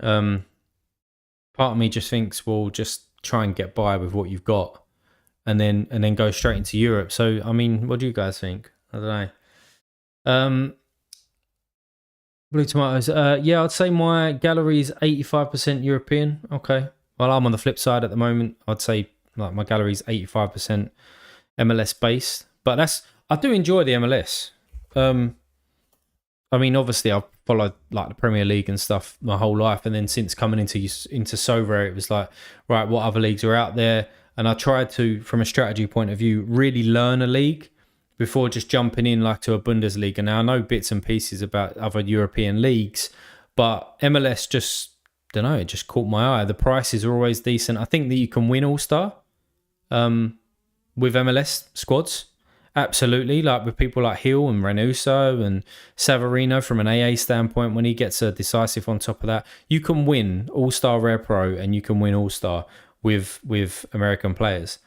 Part of me just thinks, well, just try and get by with what you've got. And then go straight into Europe. So, I mean, what do you guys think? I don't know. Blue Tomatoes. Yeah, I'd say my gallery is 85% European. Okay. Well, I'm on the flip side at the moment. I'd say like my gallery is 85% MLS based. But I do enjoy the MLS. I mean, obviously, I've followed like the Premier League and stuff my whole life. And then since coming into Sorare, it was like, right, what other leagues are out there? And I tried to, from a strategy point of view, really learn a league before just jumping in like to a Bundesliga. Now, I know bits and pieces about other European leagues, but MLS just, don't know, it just caught my eye. The prices are always decent. I think that you can win All-Star with MLS squads. Absolutely. Like with people like Hill and Renuso and Savarino from an AA standpoint, when he gets a decisive on top of that, you can win All-Star Rare Pro and you can win All-Star with American players.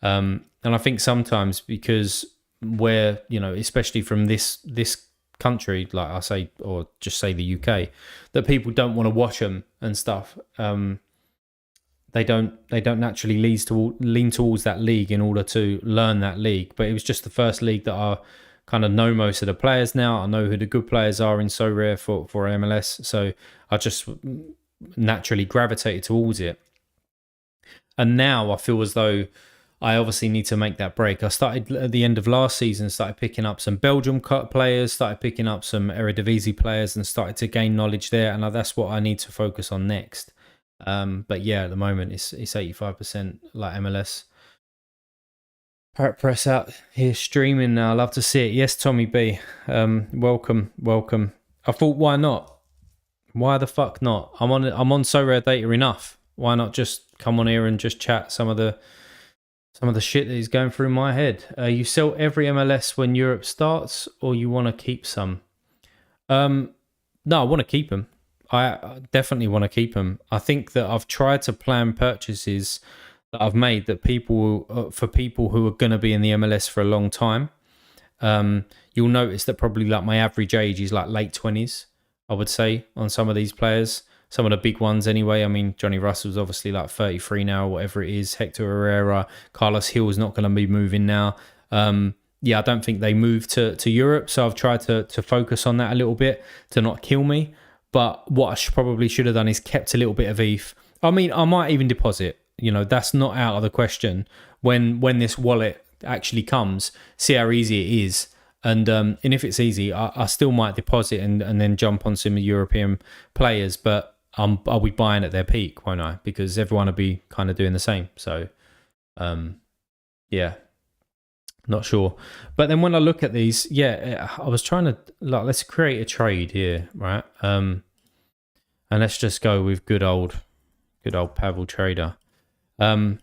And I think sometimes because we're, especially from this country, like I say, or just say the UK, that people don't want to watch them and stuff. They don't naturally lean towards that league in order to learn that league. But it was just the first league that I kind of know most of the players now. I know who the good players are in Sorare for MLS. So I just naturally gravitated towards it. And now I feel as though I obviously need to make that break. I started at the end of last season, started picking up some Belgium players, started picking up some Eredivisie players, and started to gain knowledge there. And that's what I need to focus on next. But yeah, at the moment it's 85% like MLS. Parrot Press out here streaming now. I love to see it. Yes, Tommy B. Welcome. I thought, why not? Why the fuck not? I'm on Sorare data enough. Why not just come on here and just chat some of the shit that is going through my head? You sell every MLS when Europe starts, or you want to keep some? No, I want to keep them. I definitely want to keep them. I think that I've tried to plan purchases that I've made that for people who are going to be in the MLS for a long time. You'll notice that probably like my average age is like late 20s, I would say, on some of these players. Some of the big ones anyway. I mean, Johnny Russell's obviously like 33 now, or whatever it is. Hector Herrera, Carlos Hill's not going to be moving now. Yeah, I don't think they move to Europe, so I've tried to focus on that a little bit to not kill me. But what I probably should have done is kept a little bit of ETH. I mean, I might even deposit. You know, that's not out of the question. When this wallet actually comes, see how easy it is. And if it's easy, I still might deposit and then jump on some European players. But I'll be buying at their peak, won't I? Because everyone will be kind of doing the same. So, yeah, not sure. But then when I look at these, yeah, I was trying to like, let's create a trade here, right? And let's just go with good old Pavel Trader. I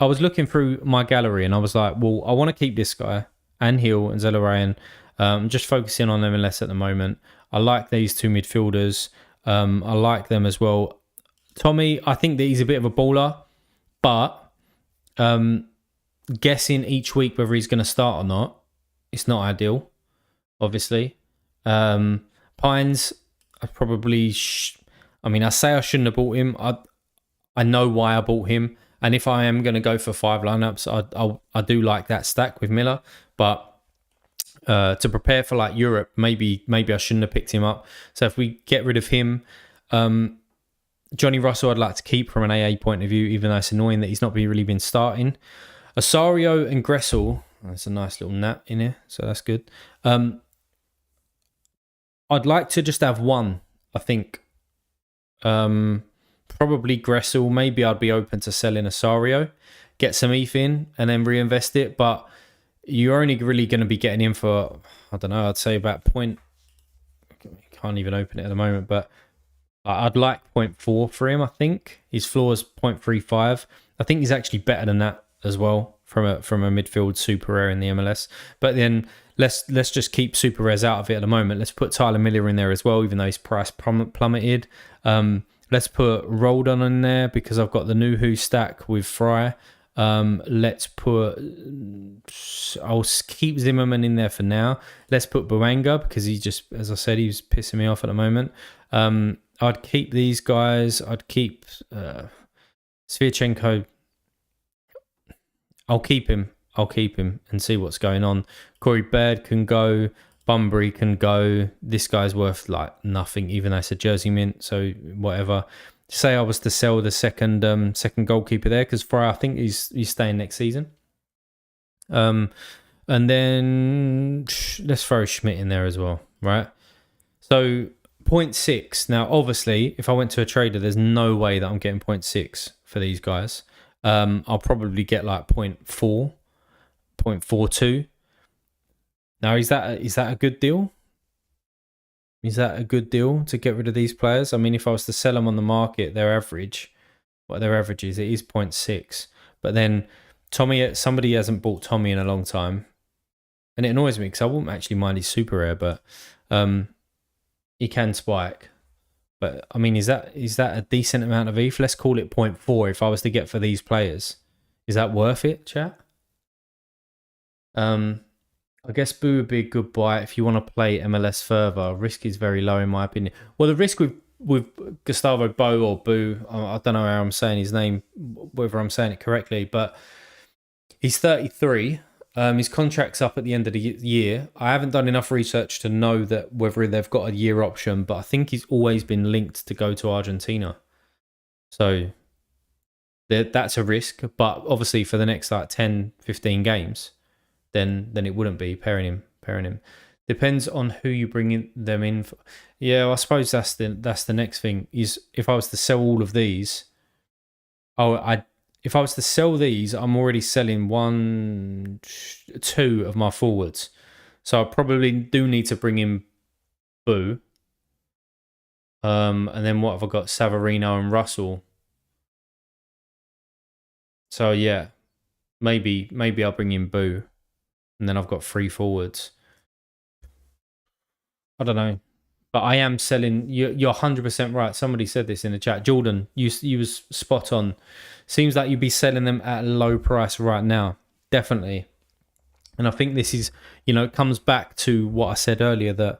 was looking through my gallery and I was like, well, I want to keep this guy and Hill and Zelarayan. I'm just focusing on MLS at the moment. I like these two midfielders. I like them as well. Tommy, I think that he's a bit of a baller, but guessing each week whether he's going to start or not, it's not ideal, obviously. Pines, I probably... I say I shouldn't have bought him. I know why I bought him. And if I am going to go for 5 lineups, I do like that stack with Miller. But to prepare for like Europe, maybe I shouldn't have picked him up. So if we get rid of him, Johnny Russell I'd like to keep from an AA point of view, even though it's annoying that he's not really been starting. Osario and Gressel, that's a nice little nat in here, so that's good. I'd like to just have one, I think. Probably Gressel. Maybe I'd be open to selling Osario, get some ETH in, and then reinvest it. But you're only really going to be getting in for, I don't know, I'd say about can't even open it at the moment, but I'd like 0.4 for him, I think. His floor is 0.35. I think he's actually better than that as well from a midfield super rare in the MLS. But then let's just keep super rares out of it at the moment. Let's put Tyler Miller in there as well, even though his price plummeted. Let's put Roldan in there because I've got the Nuhu stack with Fry. Let's put... I'll keep Zimmerman in there for now. Let's put Boanga because he just, as I said, he was pissing me off at the moment. I'd keep these guys. I'd keep Sviatchenko. I'll keep him and see what's going on. Corey Baird can go. Bunbury can go. This guy's worth like nothing, even though it's a jersey mint. So whatever. Say I was to sell the second goalkeeper there because Fry, I think he's staying next season. And then let's throw Schmidt in there as well, right? So 0.6. Now, obviously, if I went to a trader, there's no way that I'm getting 0.6 for these guys. I'll probably get like 0.4, 0.42. Now, is that a good deal? Is that a good deal to get rid of these players? I mean, if I was to sell them on the market, their average is, it is 0.6. But then somebody hasn't bought Tommy in a long time. And it annoys me because I wouldn't actually mind his super rare, but he can spike. But I mean, is that a decent amount of ETH? Let's call it 0.4 if I was to get for these players. Is that worth it, chat? I guess Boo would be a good buy if you want to play MLS further. Risk is very low in my opinion. Well, the risk with Gustavo Bo or Boo, I don't know how I'm saying his name, whether I'm saying it correctly, but he's 33. His contract's up at the end of the year. I haven't done enough research to know that whether they've got a year option, but I think he's always been linked to go to Argentina. So that's a risk. But obviously for the next like 10, 15 games, then it wouldn't be pairing him. Depends on who you bring them in. Yeah, I suppose that's the next thing is if I was to sell all of these, if I was to sell these, I'm already selling 2 of my forwards. So I probably do need to bring in Boo. And then what have I got? Savarino and Russell. So yeah, maybe I'll bring in Boo. And then I've got 3 forwards. I don't know. But I am selling. You're 100% right. Somebody said this in the chat. Jordan, you was spot on. Seems like you'd be selling them at a low price right now. Definitely. And I think this is, it comes back to what I said earlier that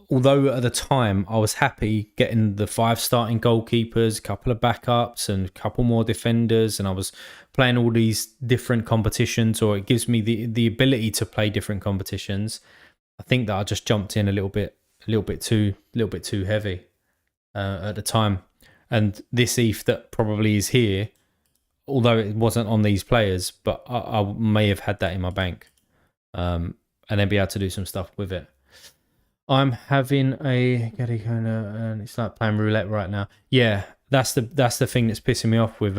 although at the time I was happy getting the 5 starting goalkeepers, a couple of backups and a couple more defenders, and I was playing all these different competitions, or it gives me the ability to play different competitions. I think that I just jumped in a little bit too heavy at the time. And this ETH that probably is here, although it wasn't on these players, but I may have had that in my bank, and then be able to do some stuff with it. I'm having and it's like playing roulette right now. Yeah, that's the thing that's pissing me off with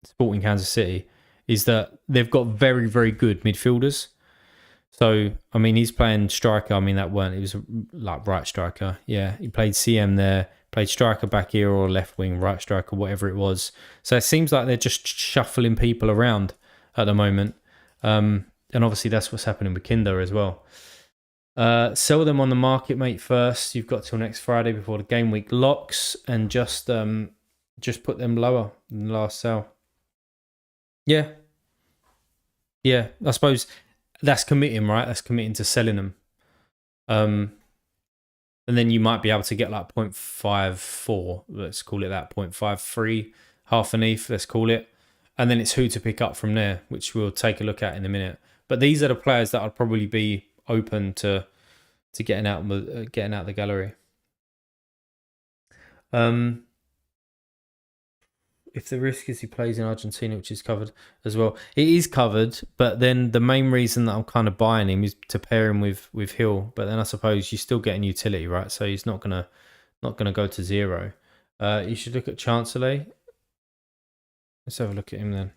Sporting Kansas City is that they've got very, very good midfielders. So, I mean, he's playing striker. I mean, it was like right striker. Yeah, he played CM there, played striker back here or left wing, right striker, whatever it was. So it seems like they're just shuffling people around at the moment. And obviously that's what's happening with Kinder as well. Sell them on the market, mate, first. You've got till next Friday before the game week locks, and just put them lower than the last sell. Yeah. Yeah, I suppose that's committing, right? That's committing to selling them. And then you might be able to get like 0.54, let's call it that, 0.53, half an ETH, let's call it. And then it's who to pick up from there, which we'll take a look at in a minute. But these are the players that I'd probably be open to getting out the gallery. If the risk is he plays in Argentina, which is covered as well, it is covered. But then the main reason that I'm kind of buying him is to pair him with Hill. But then I suppose you're still getting utility, right? So he's not gonna go to 0. You should look at Chancellor. Let's have a look at him then.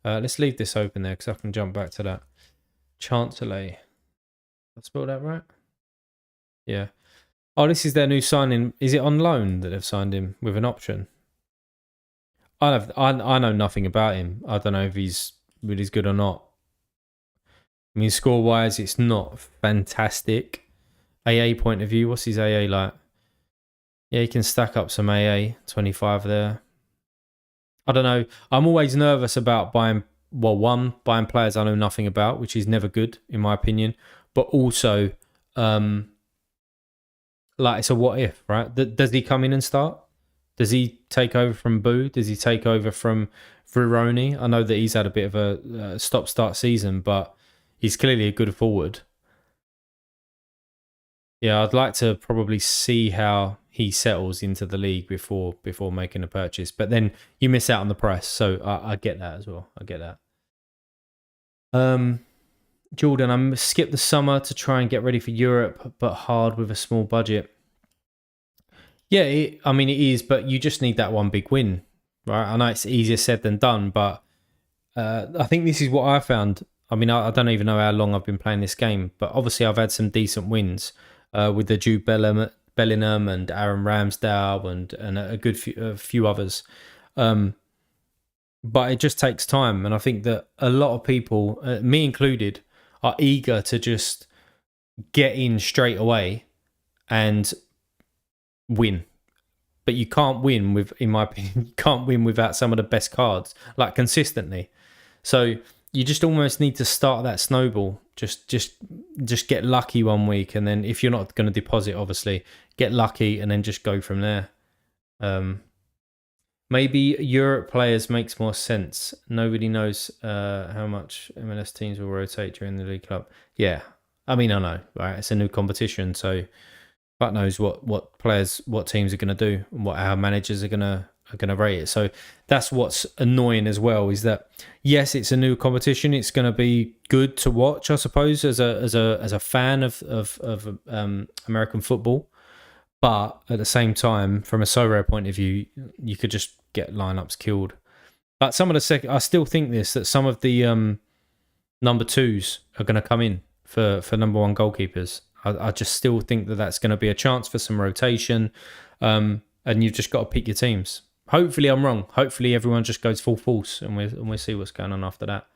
Let's leave this open there because I can jump back to that. Chancellor. I spelled that right? Yeah. Oh, this is their new signing. Is it on loan that they've signed him with an option? I know nothing about him. I don't know if he's really good or not. I mean, score-wise, it's not fantastic. AA point of view, what's his AA like? Yeah, he can stack up some AA, 25 there. I don't know. I'm always nervous about buying players I know nothing about, which is never good, in my opinion. But also, like, it's a what if, right? Does he come in and start? Does he take over from Boo? Does he take over from Veroni? I know that he's had a bit of a stop-start season, but he's clearly a good forward. Yeah, I'd like to probably see how he settles into the league before making a purchase. But then you miss out on the price, so I get that as well. I get that. Jordan, I'm skip the summer to try and get ready for Europe, but hard with a small budget. Yeah, it is, but you just need that one big win, right? I know it's easier said than done, but I think this is what I found. I mean, I don't even know how long I've been playing this game, but obviously I've had some decent wins with the Jude Bellingham and Aaron Ramsdale and a few others. But it just takes time, and I think that a lot of people, me included, are eager to just get in straight away and win. But you can't win in my opinion, you can't win without some of the best cards, like consistently. So you just almost need to start that snowball. Just get lucky one week, and then if you're not going to deposit, obviously, get lucky and then just go from there. Maybe Europe players makes more sense. Nobody knows how much MLS teams will rotate during the League Cup. Yeah, I mean, I know, right? It's a new competition, so fuck knows what players, what teams are going to do, and what our managers are gonna rate it. So that's what's annoying as well, is that yes, it's a new competition. It's going to be good to watch, I suppose, as a fan of American football. But at the same time, from a Sorare point of view, you could just get lineups killed. But some of the I still think that some of the number twos are going to come in for number one goalkeepers. I just still think that's going to be a chance for some rotation, and you've just got to pick your teams. Hopefully, I'm wrong. Hopefully, everyone just goes full force, and we see what's going on after that.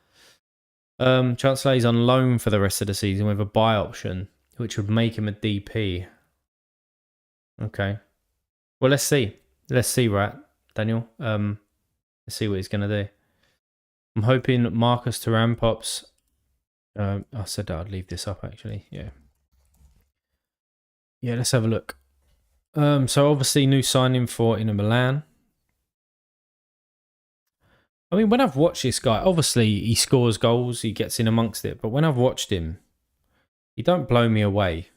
Chancellor is on loan for the rest of the season with a buy option, which would make him a DP. Okay. Well, let's see. Let's see, right, Daniel? Let's see what he's going to do. I'm hoping Marcus Thuram pops. I said that I'd leave this up, actually. Yeah. Yeah, let's have a look. So obviously new signing for Inter Milan. I mean, when I've watched this guy, obviously he scores goals, he gets in amongst it. But when I've watched him, he don't blow me away.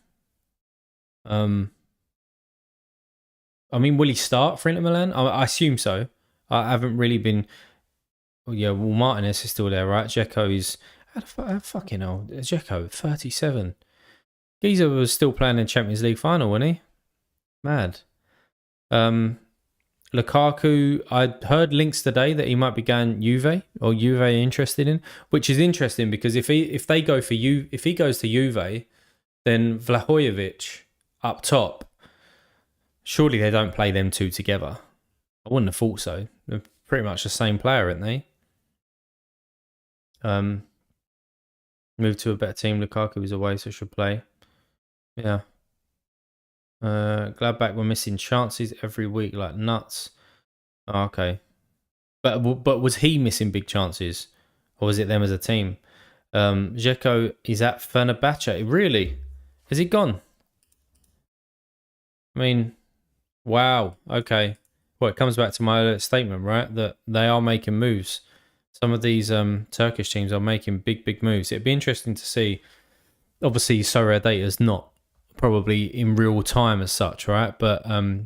I mean, will he start for Inter Milan? I assume so. I haven't really been. Oh yeah, well Martinez is still there, right? Dzeko is fucking hell. Dzeko, 37. Giza was still playing in Champions League final, wasn't he? Mad. Lukaku, I heard links today that he might be going Juve, or Juve interested in, which is interesting because if he goes to Juve, then Vlahojevic up top, surely they don't play them two together. I wouldn't have thought so. They're pretty much the same player, aren't they? Moved to a better team. Lukaku is away, so should play. Yeah. Gladbach were missing chances every week like nuts. Oh, okay. But was he missing big chances? Or was it them as a team? Dzeko is at Fenerbahce. Really? Has he gone? I mean, wow. Okay. Well, it comes back to my statement, right? That they are making moves. Some of these Turkish teams are making big moves. It'd be interesting to see. Obviously, Sorare data is not probably in real time as such, right? But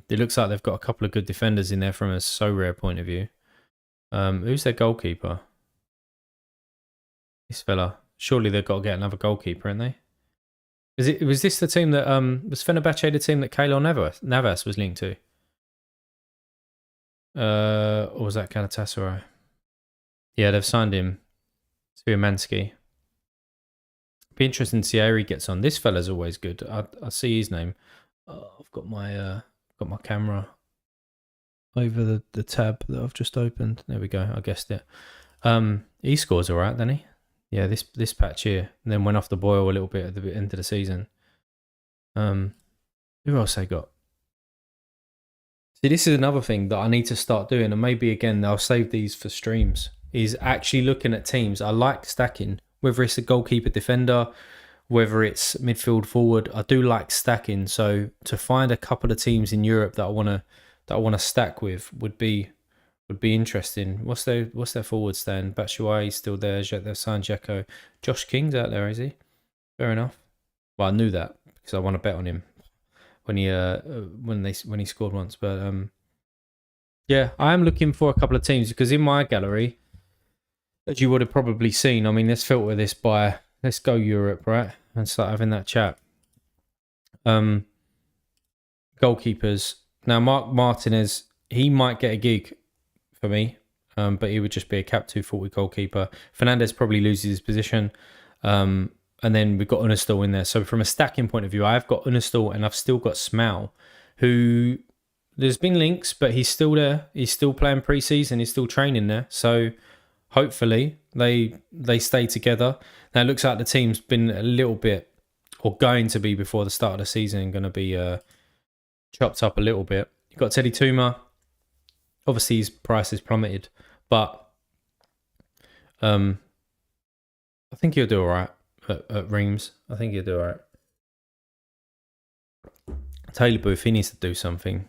it looks like they've got a couple of good defenders in there from a Sorare point of view. Who's their goalkeeper? This fella. Surely they've got to get another goalkeeper, haven't they? Was this the team that was Fenerbahce the team that Keylor Navas was linked to? Or was that Galatasaray? Yeah, they've signed him. Sviamansky. Be interesting to see how he gets on. This fella's always good. I see his name. I've got my camera over the tab that I've just opened. There we go. I guessed it. He scores all right, doesn't he? Yeah, this patch here, and then went off the boil a little bit at the end of the season. Who else they got? See, this is another thing that I need to start doing, and maybe again I'll save these for streams. Is actually looking at teams. I like stacking, whether it's a goalkeeper, defender, whether it's midfield, forward. I do like stacking. So to find a couple of teams in Europe that I want to stack with would be interesting. What's their forward stand? Batshuayi's still there. They've signed Dzeko. Josh King's out there, is he? Fair enough. Well, I knew that because I want to bet on him when he scored once. But yeah, I am looking for a couple of teams because in my gallery, as you would have probably seen, I mean, let's filter this by let's go Europe, right, and start having that chat. Goalkeepers. Now, Mark Martinez, he might get a gig for me, but he would just be a cap 240 goalkeeper. Fernandez probably loses his position. And then we've got Unastal in there. So from a stacking point of view, I've got Unastal and I've still got Smau, who there's been links, but he's still there. He's still playing pre-season. He's still training there. So hopefully they stay together. Now it looks like the team's been a little bit, or going to be before the start of the season, going to be chopped up a little bit. You've got Teddy Tuma. Obviously his price is plummeted, but I think he'll do all right at Reims. I think he'll do all right. Taylor Booth, he needs to do something.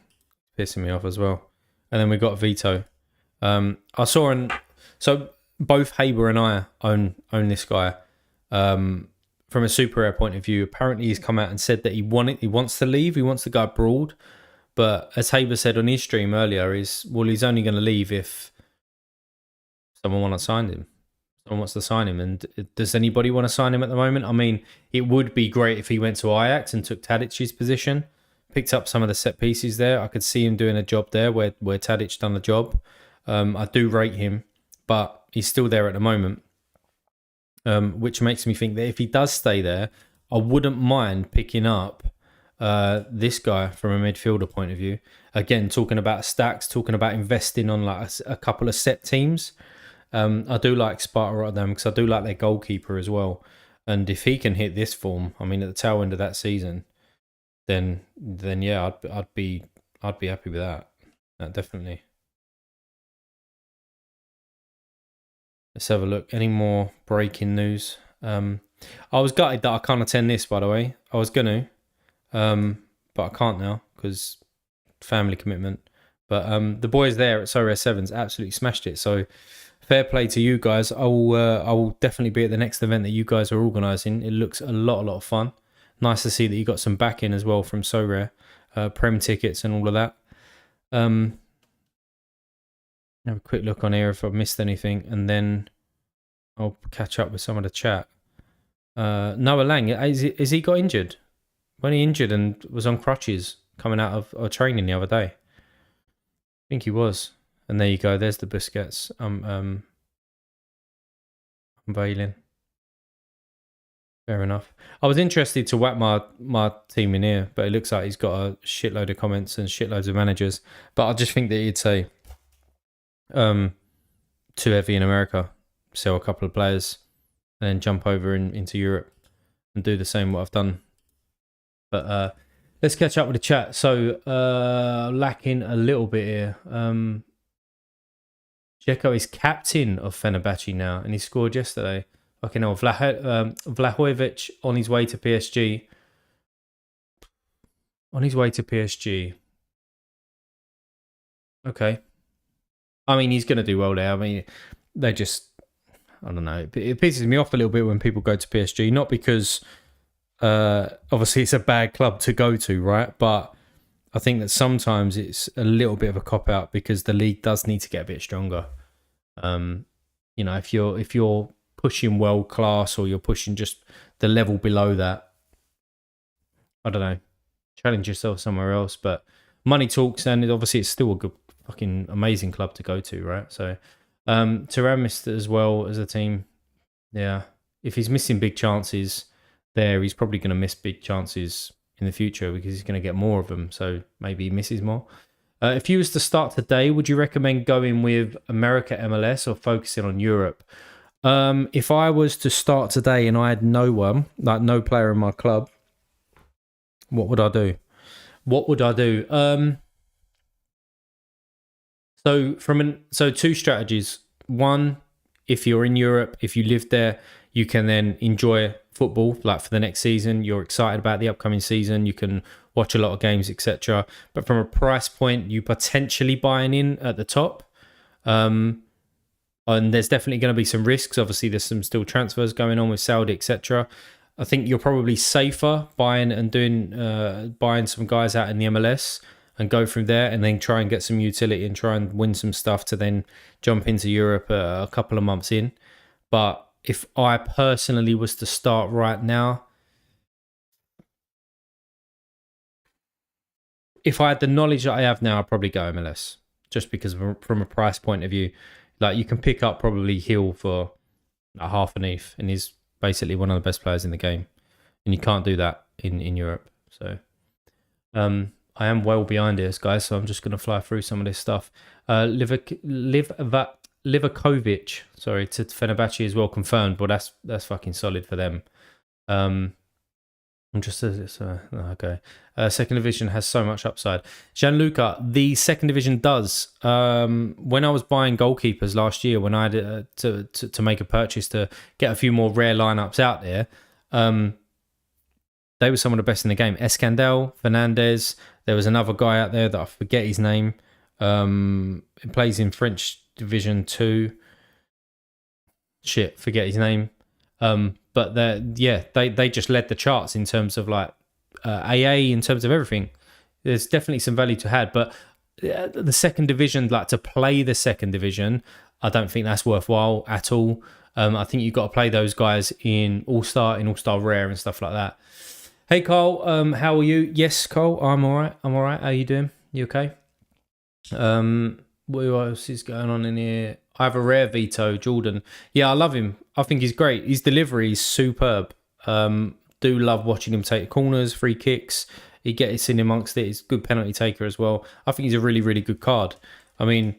Pissing me off as well. And then we've got Vito. I saw so both Haber and I own this guy. From a super rare point of view, apparently he's come out and said that he wants to leave, he wants to go abroad. But as Haber said on his stream earlier, he's only going to leave if someone wants to sign him. Someone wants to sign him, and does anybody want to sign him at the moment? I mean, it would be great if he went to Ajax and took Tadic's position, picked up some of the set pieces there. I could see him doing a job there where Tadic done the job. I do rate him, but he's still there at the moment, which makes me think that if he does stay there, I wouldn't mind picking up this guy from a midfielder point of view. Again, talking about stacks, talking about investing on like a couple of set teams. I do like Sparta Rotterdam because I do like their goalkeeper as well. And if he can hit this form, I mean, at the tail end of that season, then yeah, I'd be happy with that. Definitely. Let's have a look. Any more breaking news? I was gutted that I can't attend this, by the way. I was gonna, but I can't now because family commitment. But the boys there at Sorare Sevens absolutely smashed it. So fair play to you guys. I will definitely be at the next event that you guys are organising. It looks a lot of fun. Nice to see that you got some backing as well from Sorare, Prem tickets and all of that. Have a quick look on here if I've missed anything, and then I'll catch up with some of the chat. Noah Lang, is he got injured? When he injured and was on crutches coming out of training the other day? I think he was. And there you go. There's the Busquets. Unveiling. Fair enough. I was interested to whack my team in here, but it looks like he's got a shitload of comments and shitloads of managers. But I just think that he'd say too heavy in America, sell a couple of players, and then jump over into Europe and do the same what I've done. But let's catch up with the chat. So lacking a little bit here. Dzeko is captain of Fenerbahce now, and he scored yesterday. Fucking hell, Vlahovic on his way to PSG. On his way to PSG. Okay. I mean, he's going to do well there. I mean, they just, I don't know. It pisses me off a little bit when people go to PSG, not because obviously it's a bad club to go to, right? But I think that sometimes it's a little bit of a cop out because the league does need to get a bit stronger. You know, if you're pushing world class or you're pushing just the level below that, I don't know, challenge yourself somewhere else. But money talks, and obviously it's still a good, fucking amazing club to go to, right? So Turan missed it as well as a team. Yeah, if he's missing big chances there, he's probably going to miss big chances in the future because he's going to get more of them. So maybe he misses more. If you was to start today, would you recommend going with America MLS or focusing on Europe? If I was to start today and I had no one, like no player in my club, what would I do? So two strategies. One, if you're in Europe, if you live there, you can then enjoy football like for the next season. You're excited about the upcoming season. You can watch a lot of games, etc. But from a price point, you potentially buying in at the top. And there's definitely going to be some risks. Obviously, there's some still transfers going on with Saudi, etc. I think you're probably safer buying and buying some guys out in the MLS and go from there, and then try and get some utility and try and win some stuff to then jump into Europe a couple of months in. But if I personally was to start right now, if I had the knowledge that I have now, I'd probably go MLS, just because from a price point of view. Like, you can pick up probably Hill for a half an ETH, and he's basically one of the best players in the game, and you can't do that in Europe. So I am well behind this, guys, so I'm just going to fly through some of this stuff. Livakovic, sorry, to Fenerbahce is well confirmed, but that's fucking solid for them. I'm just okay. Second division has so much upside. Gianluca, the second division does. When I was buying goalkeepers last year, when I had to make a purchase to get a few more rare lineups out there, they were some of the best in the game. Escandel, Fernandez. There was another guy out there that I forget his name. He plays in French Division 2. Shit, forget his name. But they just led the charts in terms of like AA, in terms of everything. There's definitely some value to had, but the second division, like to play the second division, I don't think that's worthwhile at all. I think you've got to play those guys in All-Star, Rare and stuff like that. Hey, Carl, how are you? Yes, Carl, I'm all right. How you doing? You okay? What else is going on in here? I have a rare Vito, Jordan. Yeah, I love him. I think he's great. His delivery is superb. Do love watching him take corners, free kicks. He gets in amongst it. He's a good penalty taker as well. I think he's a really, really good card. I mean,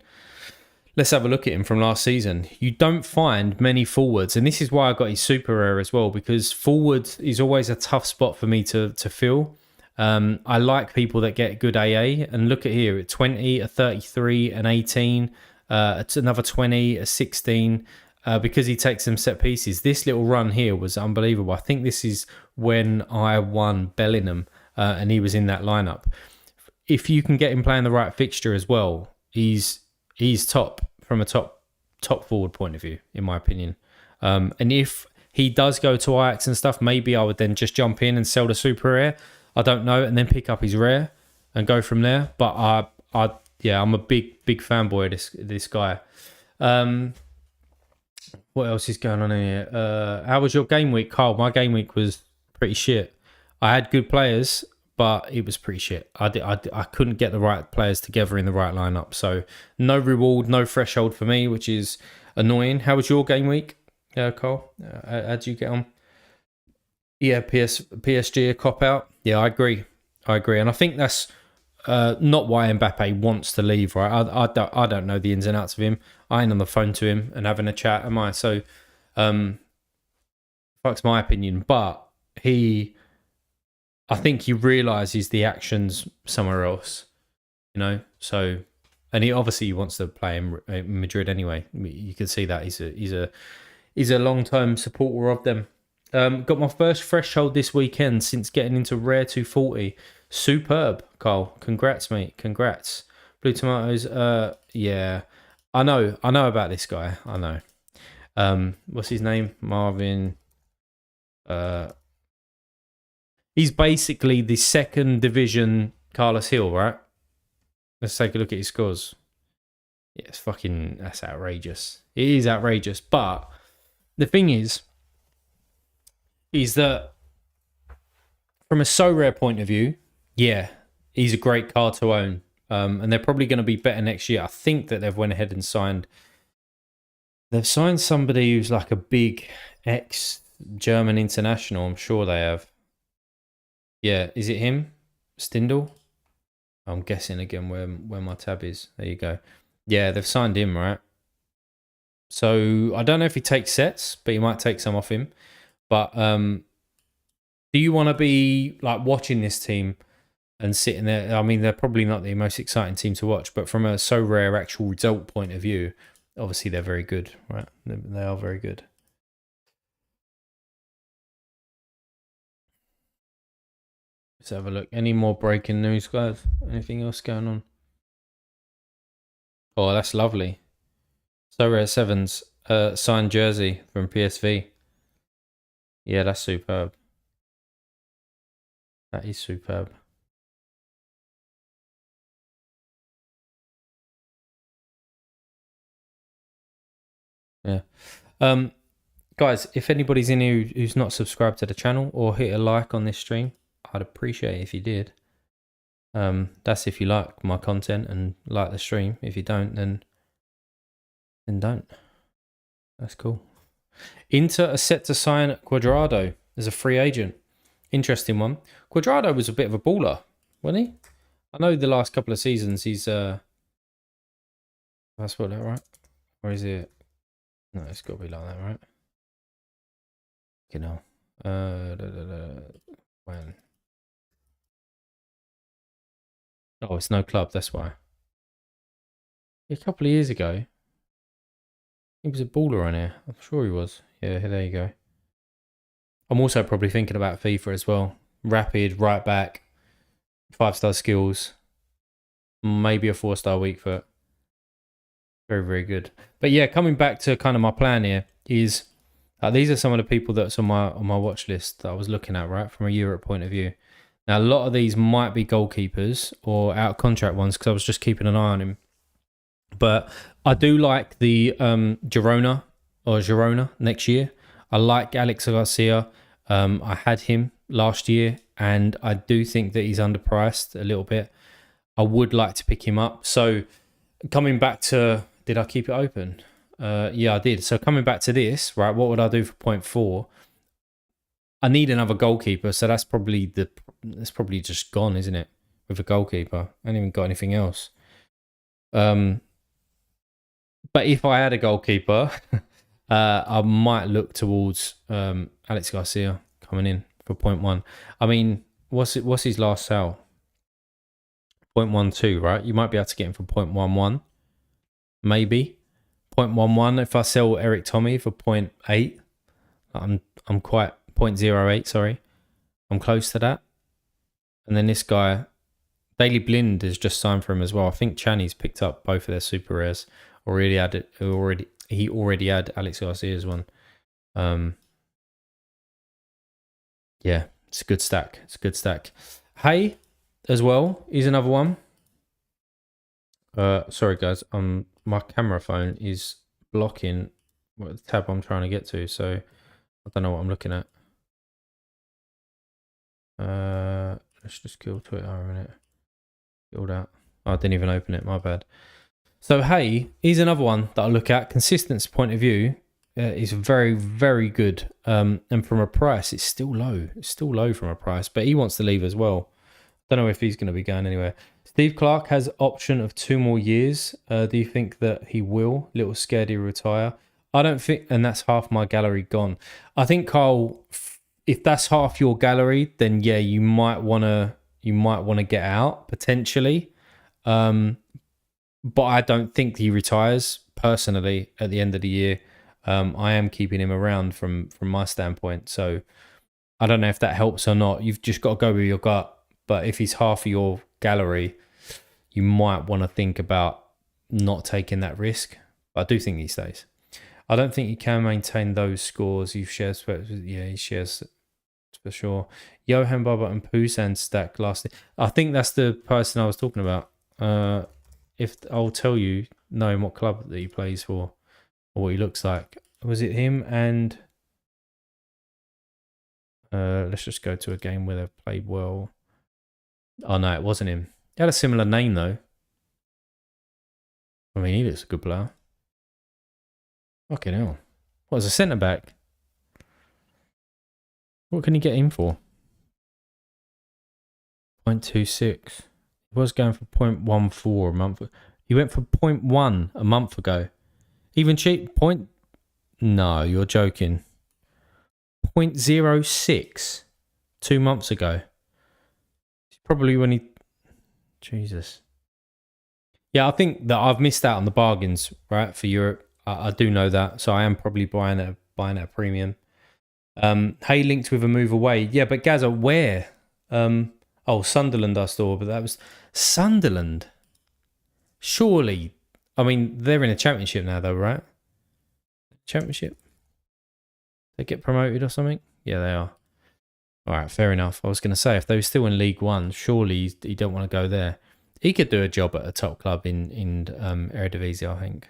let's have a look at him from last season. You don't find many forwards, and this is why I got his super rare as well, because forward is always a tough spot for me to fill. I like people that get good AA, and look at here, at 20, a 33, an 18, it's another 20, a 16, because he takes some set pieces. This little run here was unbelievable. I think this is when I won Bellingham, and he was in that lineup. If you can get him playing the right fixture as well, he's top from a top forward point of view, in my opinion. And if he does go to Ajax and stuff, maybe I would then just jump in and sell the super rare. I don't know, and then pick up his rare and go from there. But I'm a big fanboy of this guy. What else is going on in here? How was your game week, Carl? My game week was pretty shit. I had good players, but it was pretty shit. I couldn't get the right players together in the right lineup. So no reward, no threshold for me, which is annoying. How was your game week, Carl? How'd you get on? Yeah, PSG a cop out. Yeah, I agree, and I think that's not why Mbappe wants to leave. Right, I don't know the ins and outs of him. I ain't on the phone to him and having a chat, am I? So, fuck's my opinion. But I think he realizes the actions somewhere else, you know. So, and he obviously wants to play in Madrid anyway. You can see that he's a long term supporter of them. Got my first threshold this weekend since getting into Rare 240. Superb, Carl. Congrats, mate. Congrats. Blue Tomatoes. Yeah. I know about this guy. I know. What's his name? Marvin. He's basically the second division Carlos Hill, right? Let's take a look at his scores. Yeah, that's outrageous. It is outrageous. But the thing is that from a Sorare point of view, yeah, he's a great card to own. And they're probably going to be better next year. I think that they've went ahead and signed somebody who's like a big ex-German international. I'm sure they have. Yeah, is it him? Stindl? I'm guessing again where my tab is. There you go. Yeah, they've signed him, right? So I don't know if he takes sets, but he might take some off him. But do you want to be like watching this team and sitting there? I mean, they're probably not the most exciting team to watch, but from a Sorare actual result point of view, obviously they're very good, right? They are very good. Let's have a look. Any more breaking news, guys? Anything else going on? Oh, that's lovely. Sorare Sevens signed jersey from PSV. Yeah, that's superb. That is superb. Yeah. Guys, if anybody's in here who's not subscribed to the channel or hit a like on this stream, I'd appreciate it if you did. That's if you like my content and like the stream. If you don't, then don't. That's cool. Inter are set to sign Cuadrado as a free agent. Interesting one. Cuadrado was a bit of a baller, wasn't he? I know the last couple of seasons he's that's what that right? Or is it? No, it's got to be like that, right? You know. When? Oh, it's no club. That's why. A couple of years ago, he was a baller on here. I'm sure he was. Yeah, there you go. I'm also probably thinking about FIFA as well. Rapid, right back, 5-star skills, maybe a 4-star weak foot. Very, very good. But yeah, coming back to kind of my plan here is these are some of the people that's on my watch list that I was looking at, right, from a Europe point of view. Now, a lot of these might be goalkeepers or out of contract ones because I was just keeping an eye on him. But I do like the Girona next year. I like Alex Garcia. I had him last year, and I do think that he's underpriced a little bit. I would like to pick him up. So coming back to, did I keep it open? Yeah, I did. So coming back to this, right, what would I do for 0.4? I need another goalkeeper, so that's probably just gone, isn't it? With a goalkeeper. I haven't even got anything else. But if I had a goalkeeper, I might look towards Alex Garcia coming in for 0.1. I mean, what's his last sale? 0.12, right? You might be able to get him for 0.11, maybe 0.11. If I sell Eric Tommy for 0.8, I'm quite 0.08. Sorry, I'm close to that. And then this guy, Daily Blind, has just signed for him as well. I think Channy's picked up both of their super rares. He already had Alex Garcia's one. Yeah, it's a good stack. Hey, as well, he's another one. Sorry guys, my camera phone is blocking the tab I'm trying to get to, so I don't know what I'm looking at. Let's just kill Twitter a minute. Killed out. Oh, I didn't even open it, my bad. So hey, he's another one that I look at. Consistency point of view is very, very good. And from a price, it's still low. It's still low from a price, but he wants to leave as well. Don't know if he's going to be going anywhere. Steve Clark has option of 2 more years. Do you think that he will? Little scared he'll retire. I don't think, and that's half my gallery gone. I think, Carl, if that's half your gallery, then yeah, you might want to get out potentially. But I don't think he retires personally at the end of the year. I am keeping him around from my standpoint. So I don't know if that helps or not. You've just got to go with your gut. But if he's half of your gallery, you might want to think about not taking that risk. But I do think he stays. I don't think he can maintain those scores. You've shared, yeah, he shares for sure. Johan Baba and Poussin stack last. I think that's the person I was talking about. If I'll tell you, knowing what club that he plays for or what he looks like. Was it him and let's just go to a game where they've played well. Oh no, it wasn't him. He had a similar name though. I mean, he looks a good player. Fucking hell. What, as a centre back? What can you get him for? 0.26. He was going for 0.14 a month. He went for 0.1 a month ago. Even cheap. No, you're joking. 0.06 2 months ago. Probably when he... Jesus. Yeah, I think that I've missed out on the bargains, right, for Europe. I do know that. So I am probably buying at a premium. Hay linked with a move away. Yeah, but Gaza, where? Sunderland I saw, but that was... Sunderland? Surely. I mean, they're in a championship now though, right? Championship? They get promoted or something? Yeah, they are. All right, fair enough. I was going to say, if they were still in League One, surely he don't want to go there. He could do a job at a top club in Eredivisie, I think.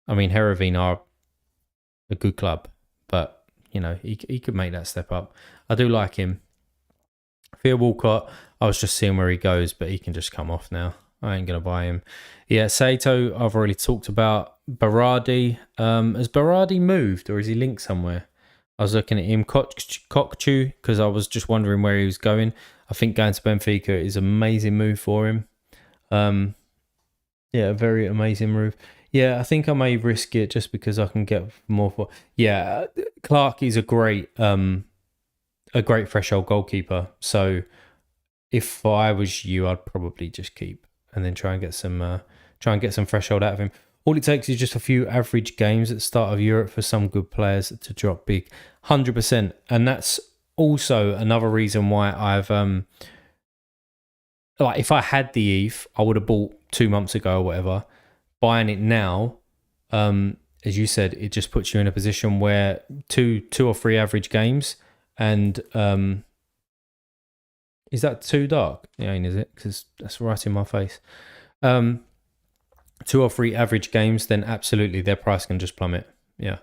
I mean, Heerenveen are a good club, but, you know, he could make that step up. I do like him. Theo Walcott, I was just seeing where he goes, but he can just come off now. I ain't going to buy him. Yeah, Sato, I've already talked about. Berardi. Has Berardi moved or is he linked somewhere? I was looking at him. Kokchu, because I was just wondering where he was going. I think going to Benfica is an amazing move for him. Yeah, a very amazing move. Yeah, I think I may risk it just because I can get more for... Yeah, Clark is a great threshold goalkeeper. So if I was you, I'd probably just keep and then try and get some threshold out of him. All it takes is just a few average games at the start of Europe for some good players to drop big. 100%. And that's also another reason why I've... like, if I had the ETH, I would have bought 2 months ago or whatever. buying it now, as you said, it just puts you in a position where two or three average games, and is that too dark? It ain't, is it? Because that's right in my face. 2 or 3 average games, then absolutely their price can just plummet. Yeah.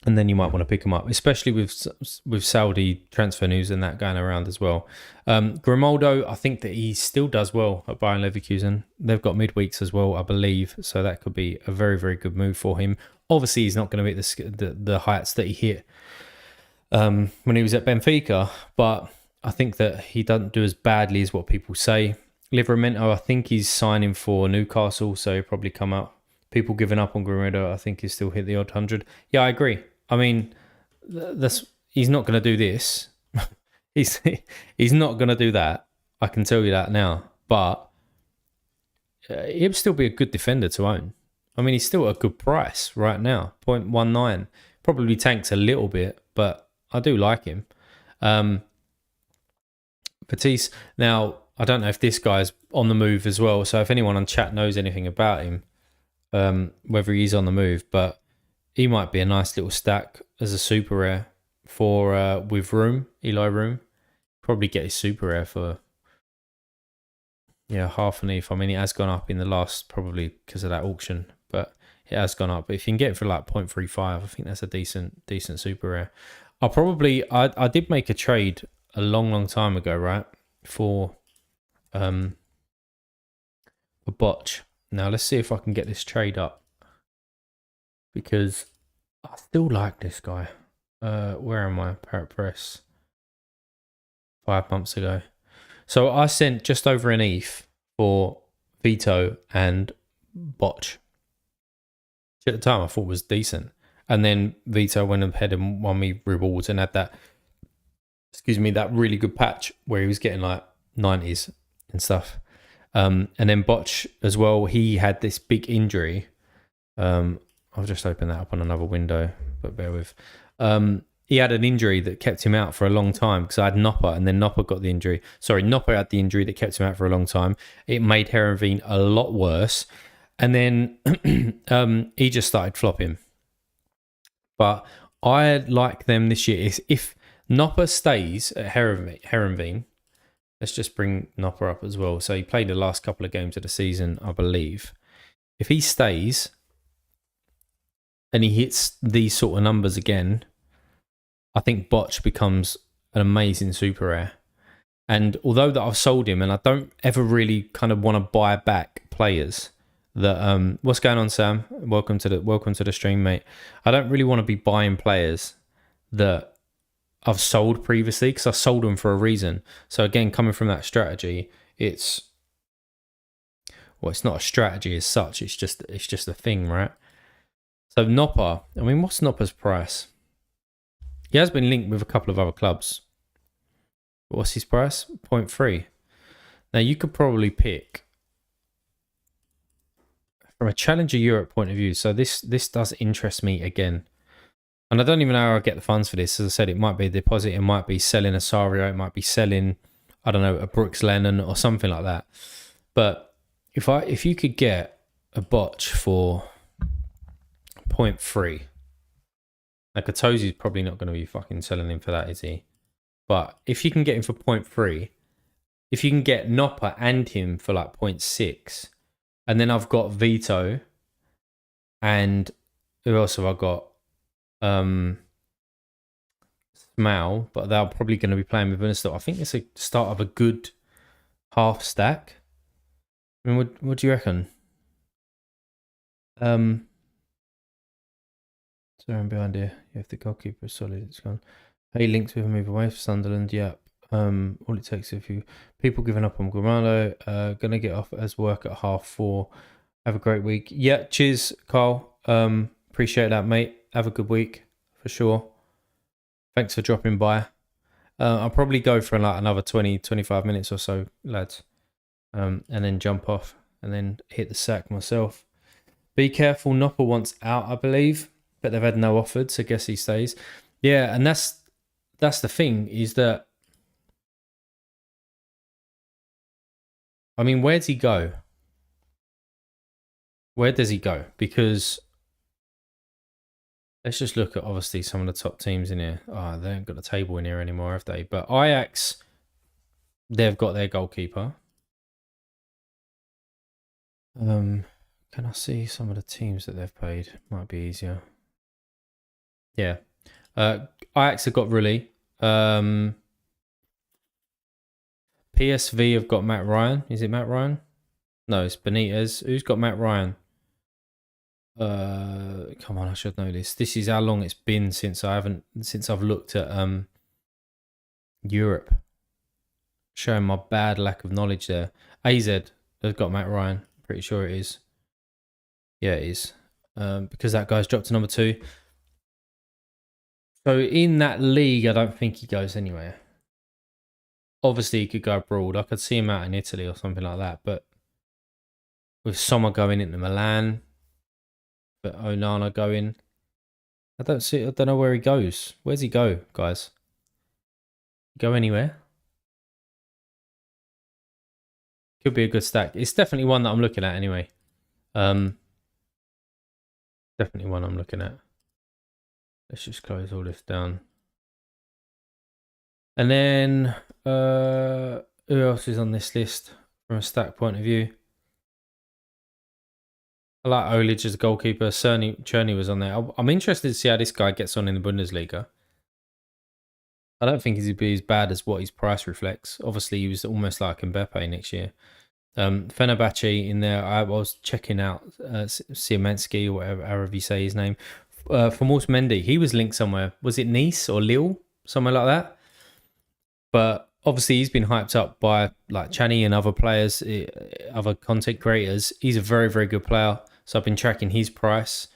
And then you might want to pick them up, especially with Saudi transfer news and that going around as well. Grimaldo, I think that he still does well at Bayern Leverkusen. They've got midweeks as well, I believe, so that could be a very, very good move for him. Obviously, he's not going to hit the heights that he hit when he was at Benfica, but I think that he doesn't do as badly as what people say. Livramento, I think he's signing for Newcastle, so he'll probably come out. People giving up on Grimaldo, I think he'll still hit the odd 100. Yeah, I agree. I mean, he's not going to do this. he's not going to do that. I can tell you that now. But he'll still be a good defender to own. I mean, he's still at a good price right now, 0.19. Probably tanks a little bit, but I do like him. Batiste, now, I don't know if this guy's on the move as well. So if anyone on chat knows anything about him, whether he's on the move, but he might be a nice little stack as a super rare for with Eli Room. Probably get his super rare for half an ETH. I mean, it has gone up in the last, probably because of that auction, but it has gone up. But if you can get it for like 0.35, I think that's a decent super rare. I did make a trade a long time ago, right, for a botch. Now let's see if I can get this trade up, because I still like this guy. Where am I? Parrot Press. 5 months ago. So I sent just over an ETH for Vito and Botch. At the time I thought was decent. And then Vito went ahead and won me rewards and had that really good patch where he was getting like 90s and stuff. And then Botch as well, he had this big injury. I'll just open that up on another window, but bear with. He had an injury that kept him out for a long time, because I had Nopper, and then Nopper got the injury. Sorry, Nopper had the injury that kept him out for a long time. It made Herenveen a lot worse. And then he just started flopping. But I like them this year. If Nopper stays at Herenveen, let's just bring Nopper up as well. So he played the last couple of games of the season, I believe. If he stays and he hits these sort of numbers again, I think Botch becomes an amazing super rare. And although that I've sold him, and I don't ever really kind of want to buy back players that what's going on, Sam? Welcome to the stream, mate. I don't really want to be buying players that I've sold previously, because I sold them for a reason. So again, coming from that strategy, it's not a strategy as such, it's just a thing, right? So Nopper, I mean, what's Nopper's price? He has been linked with a couple of other clubs. What's his price? 0.3. Now, you could probably pick from a Challenger Europe point of view. So this does interest me again. And I don't even know how I get the funds for this. As I said, it might be a deposit. It might be selling a Sorare. It might be selling, I don't know, a Brooks Lennon or something like that. But if you could get a Botch for 0.3, now Katozi's probably not going to be fucking selling him for that, is he? But if you can get him for 0.3, if you can get Nopper and him for like 0.6, and then I've got Vito, and who else have I got? Smell, but they're probably going to be playing with Vinicius. I think it's a start of a good half stack. I mean, what do you reckon? Sorry, I'm behind here. You have the goalkeeper solid. It's gone. Hey, links with a move away for Sunderland. Yep. All it takes is a few people giving up on Gramado. Gonna get off as work at 4:30. Have a great week. Yeah, cheers, Carl. Appreciate that, mate. Have a good week for sure. Thanks for dropping by. I'll probably go for like another 20-25 minutes or so, lads. And then jump off and then hit the sack myself. Be careful, Nopper wants out, I believe, but they've had no offers, so I guess he stays. Yeah, and that's the thing, is that, I mean, where'd he go? Where does he go? Because let's just look at obviously some of the top teams in here. Oh, they haven't got a table in here anymore, have they? But Ajax, they've got their goalkeeper. Can I see some of the teams that they've paid? Might be easier. Yeah. Ajax have got Rulli. PSV have got Matt Ryan. Is it Matt Ryan? No, it's Benitez. Who's got Matt Ryan? Come on, I should know this. This is how long it's been since I've looked at Europe. Showing my bad lack of knowledge there. AZ has got Matt Ryan. Pretty sure it is. Yeah, it is. Because that guy's dropped to number 2. So in that league, I don't think he goes anywhere. Obviously, he could go abroad. I could see him out in Italy or something like that. But with Sommer going into Milan, but Onana going, I don't know where he goes. Where's he go, guys? Go anywhere? Could be a good stack. It's definitely one that I'm looking at anyway. Definitely one I'm looking at. Let's just close all this down. And then, who else is on this list from a stack point of view? I like Olic as a goalkeeper. Czerny was on there. I'm interested to see how this guy gets on in the Bundesliga. I don't think he'd be as bad as what his price reflects. Obviously, he was almost like Mbappe next year. Fenerbahce in there. I was checking out Siemensky, or whatever, however you say his name. Formos Mendy, he was linked somewhere. Was it Nice or Lille? Somewhere like that. But obviously, he's been hyped up by like Chani and other players, other content creators. He's a very, very good player. So I've been tracking his price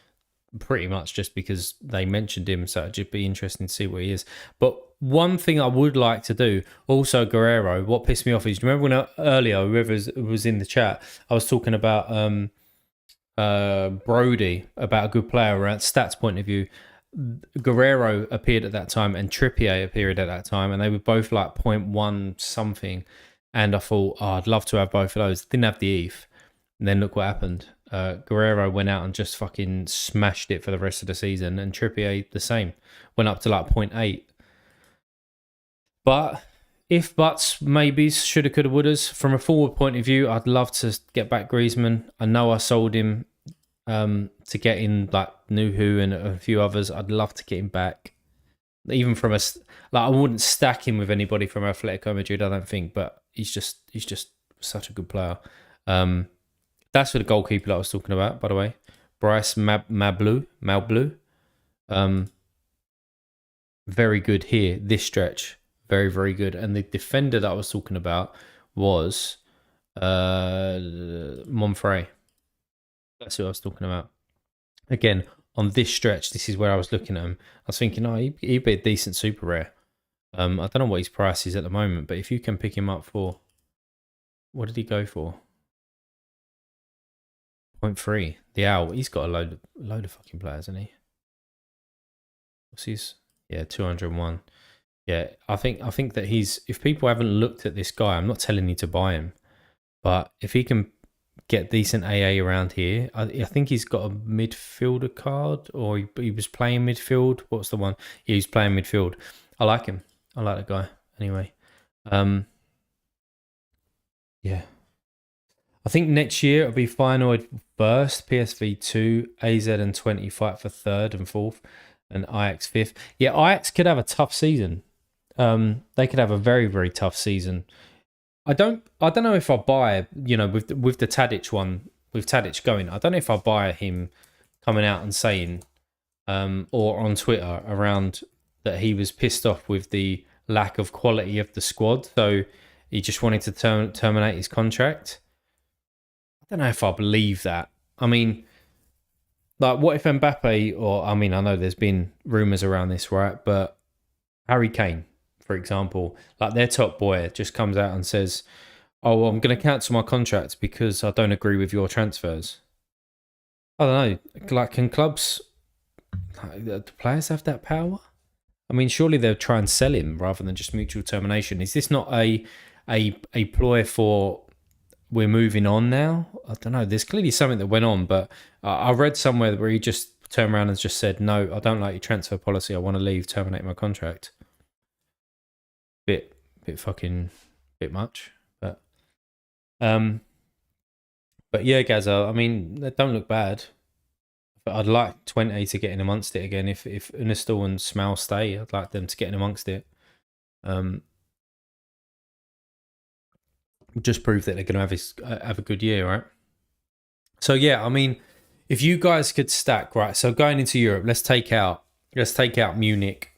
pretty much just because they mentioned him. So it'd just be interesting to see what he is. But one thing I would like to do, also Guerrero, what pissed me off is, do you remember when earlier, whoever was in the chat, I was talking about Brody, about a good player around stats point of view. Guerrero appeared at that time and Trippier appeared at that time, and they were both like 0.1 something. And I thought, oh, I'd love to have both of those. Didn't have the ETH. And then look what happened. Guerrero went out and just fucking smashed it for the rest of the season, and Trippier the same. Went up to like 0.8. But if buts, maybes, shoulda, coulda, wouldas. From a forward point of view, I'd love to get back Griezmann. I know I sold him to get in like Nuhu and a few others. I'd love to get him back. Even from I wouldn't stack him with anybody from Atletico Madrid, I don't think, but he's just such a good player. That's for the goalkeeper that I was talking about, by the way. Bryce Malbleu. Very good here, this stretch. Very, very good. And the defender that I was talking about was Monfrey. That's who I was talking about. Again, on this stretch, this is where I was looking at him. I was thinking, oh, he'd be a decent super rare. I don't know what his price is at the moment, but if you can pick him up for, what did he go for? 0.3. The Owl. He's got a load of fucking players, hasn't he? What's his? Yeah, 201. Yeah, I think that if people haven't looked at this guy, I'm not telling you to buy him, but if he can get decent AA around here, I think he's got a midfielder card, or he was playing midfield. What's the one? Yeah, he's playing midfield. I like him. I like the guy. Anyway, yeah. I think next year it'll be Feyenoord first, PSV 2, AZ and 20 fight for 3rd and 4th, and Ajax 5th. Yeah, Ajax could have a tough season. They could have a very, very tough season. I don't know if I buy, with the Tadic one, with Tadic going, I don't know if I buy him coming out and saying, or on Twitter around that he was pissed off with the lack of quality of the squad, so he just wanted to terminate his contract. I don't know if I believe that. I mean, like, what if Mbappe, or, I mean, I know there's been rumours around this, right? But Harry Kane, for example, like their top boy just comes out and says, oh, well, I'm going to cancel my contract because I don't agree with your transfers. I don't know. Like, can clubs, do players have that power? I mean, surely they'll try and sell him rather than just mutual termination. Is this not a ploy for we're moving on now. I don't know. There's clearly something that went on, but I read somewhere where he just turned around and just said, "No, I don't like your transfer policy. I want to leave. Terminate my contract." Bit much, but yeah, Gaza. I mean, they don't look bad. But I'd like 20 to get in amongst it again. If Unistal and Smell stay, I'd like them to get in amongst it. Just prove that they're going to have a good year, right? So yeah, I mean, if you guys could stack, right? So going into Europe, let's take out Munich,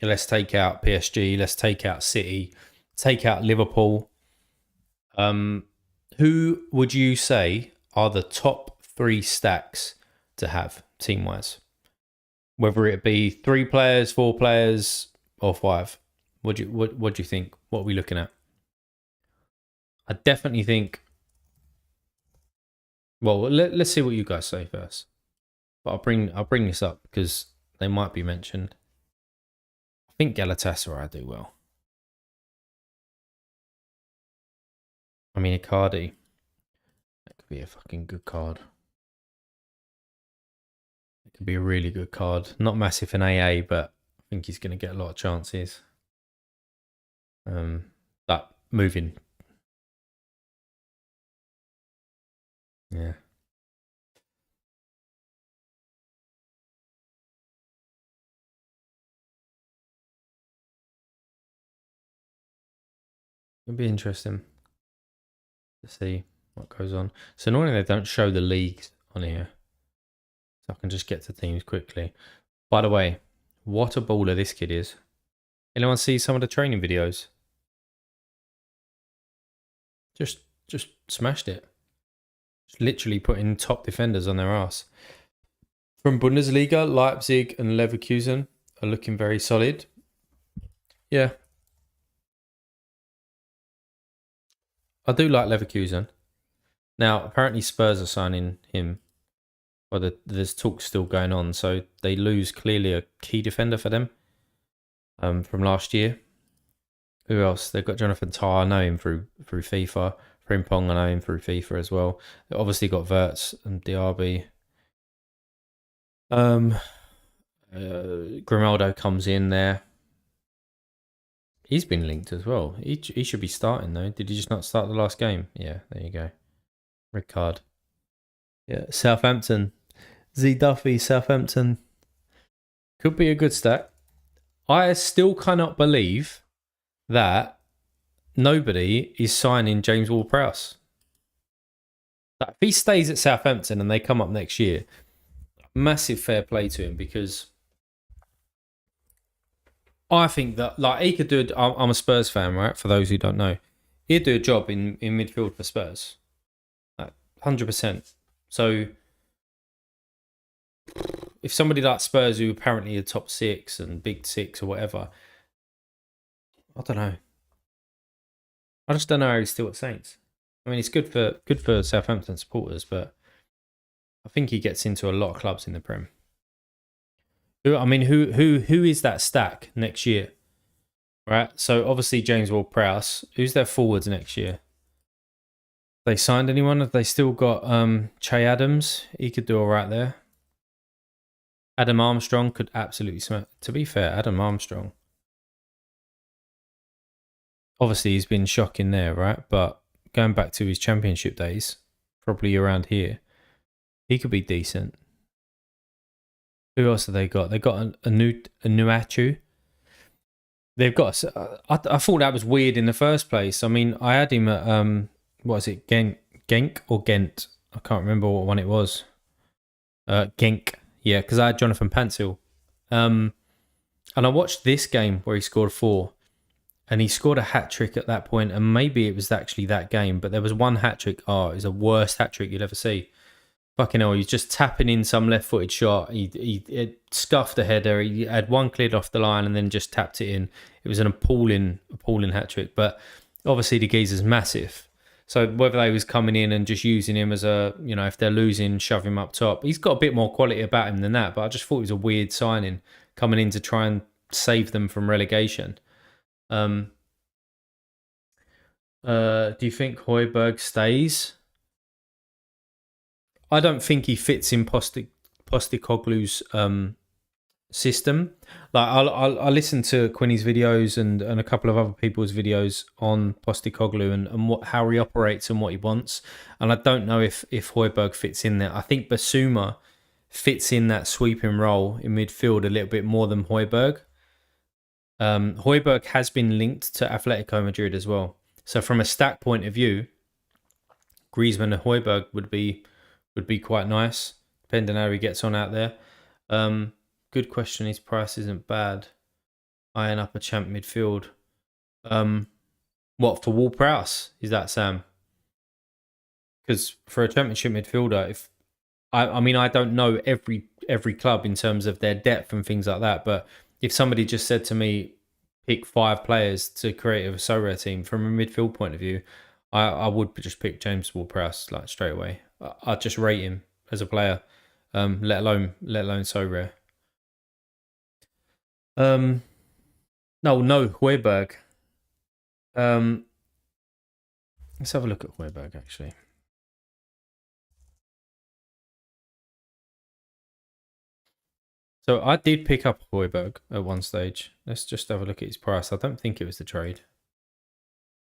let's take out PSG, let's take out City, take out Liverpool. Who would you say are the top 3 stacks to have team wise? Whether it be 3 players, 4 players, or 5. What do you think? What are we looking at? I definitely think. Well, let's see what you guys say first. But I'll bring this up because they might be mentioned. I think Galatasaray do well. I mean, Icardi. That could be a fucking good card. It could be a really good card. Not massive in AA, but I think he's going to get a lot of chances. But moving. Yeah. It'll be interesting to see what goes on. So normally they don't show the leagues on here. So I can just get to teams quickly. By the way, what a baller this kid is. Anyone see some of the training videos? Just smashed it. Just literally putting top defenders on their ass. From Bundesliga, Leipzig and Leverkusen are looking very solid. Yeah. I do like Leverkusen. Now, apparently Spurs are signing him. Well, there's talk still going on, so they lose clearly a key defender for them from last year. Who else? They've got Jonathan Tah. I know him through FIFA. Frimpong, I know him through FIFA as well. They obviously got Wirtz and Diaby. Grimaldo comes in there. He's been linked as well. He should be starting though. Did he just not start the last game? Yeah, there you go. Ricard. Yeah, Southampton. Z Duffy, Southampton. Could be a good stat. I still cannot believe that nobody is signing James Ward-Prowse. If he stays at Southampton and they come up next year, massive fair play to him, because I think that he could do. I'm a Spurs fan, right? For those who don't know, he'd do a job in midfield for Spurs, 100%. So if somebody like Spurs, who apparently are top 6 and big 6 or whatever, I don't know. I just don't know how he's still at Saints. I mean, it's good for Southampton supporters, but I think he gets into a lot of clubs in the Prem. Who is that stack next year? Right. So obviously James Ward-Prowse. Who's their forwards next year? They signed anyone? Have they still got Che Adams? He could do all right there. Adam Armstrong could absolutely smash. To be fair, Adam Armstrong. Obviously, he's been shocking there, right? But going back to his championship days, probably around here, he could be decent. Who else have they got? They got a Nuachu. They've got. I thought that was weird in the first place. I mean, I had him at what is it, Genk or Ghent? I can't remember what one it was. Genk, yeah, because I had Jonathan Pansil. And I watched this game where he scored 4. And he scored a hat-trick at that point, and maybe it was actually that game, but there was one hat-trick. Oh, it was the worst hat-trick you'd ever see. Fucking hell, he's just tapping in some left-footed shot. He scuffed a header. He had one cleared off the line and then just tapped it in. It was an appalling hat-trick. But obviously the geezer's massive. So whether they was coming in and just using him as a, if they're losing, shove him up top. He's got a bit more quality about him than that, but I just thought it was a weird signing coming in to try and save them from relegation. Do you think Højbjerg stays? I don't think he fits in Postecoglou's system. Like I listen to Quinny's videos and a couple of other people's videos on Postecoglou and how he operates and what he wants. And I don't know if Højbjerg fits in there. I think Basuma fits in that sweeping role in midfield a little bit more than Højbjerg. Højbjerg has been linked to Atletico Madrid as well. So from a stack point of view, Griezmann and Højbjerg would be quite nice, depending on how he gets on out there. Good question. His price isn't bad. Eyeing up a champ midfield. What for Ward-Prowse? Is that Sam? Because for a championship midfielder, if I mean I don't know every club in terms of their depth and things like that, but if somebody just said to me, pick 5 players to create a Sorare team from a midfield point of view, I would just pick James Ward-Prowse like straight away. I'd just rate him as a player, let alone Sorare. No, Højbjerg. Let's have a look at Højbjerg actually. So I did pick up Højbjerg at one stage. Let's just have a look at his price. I don't think it was the trade.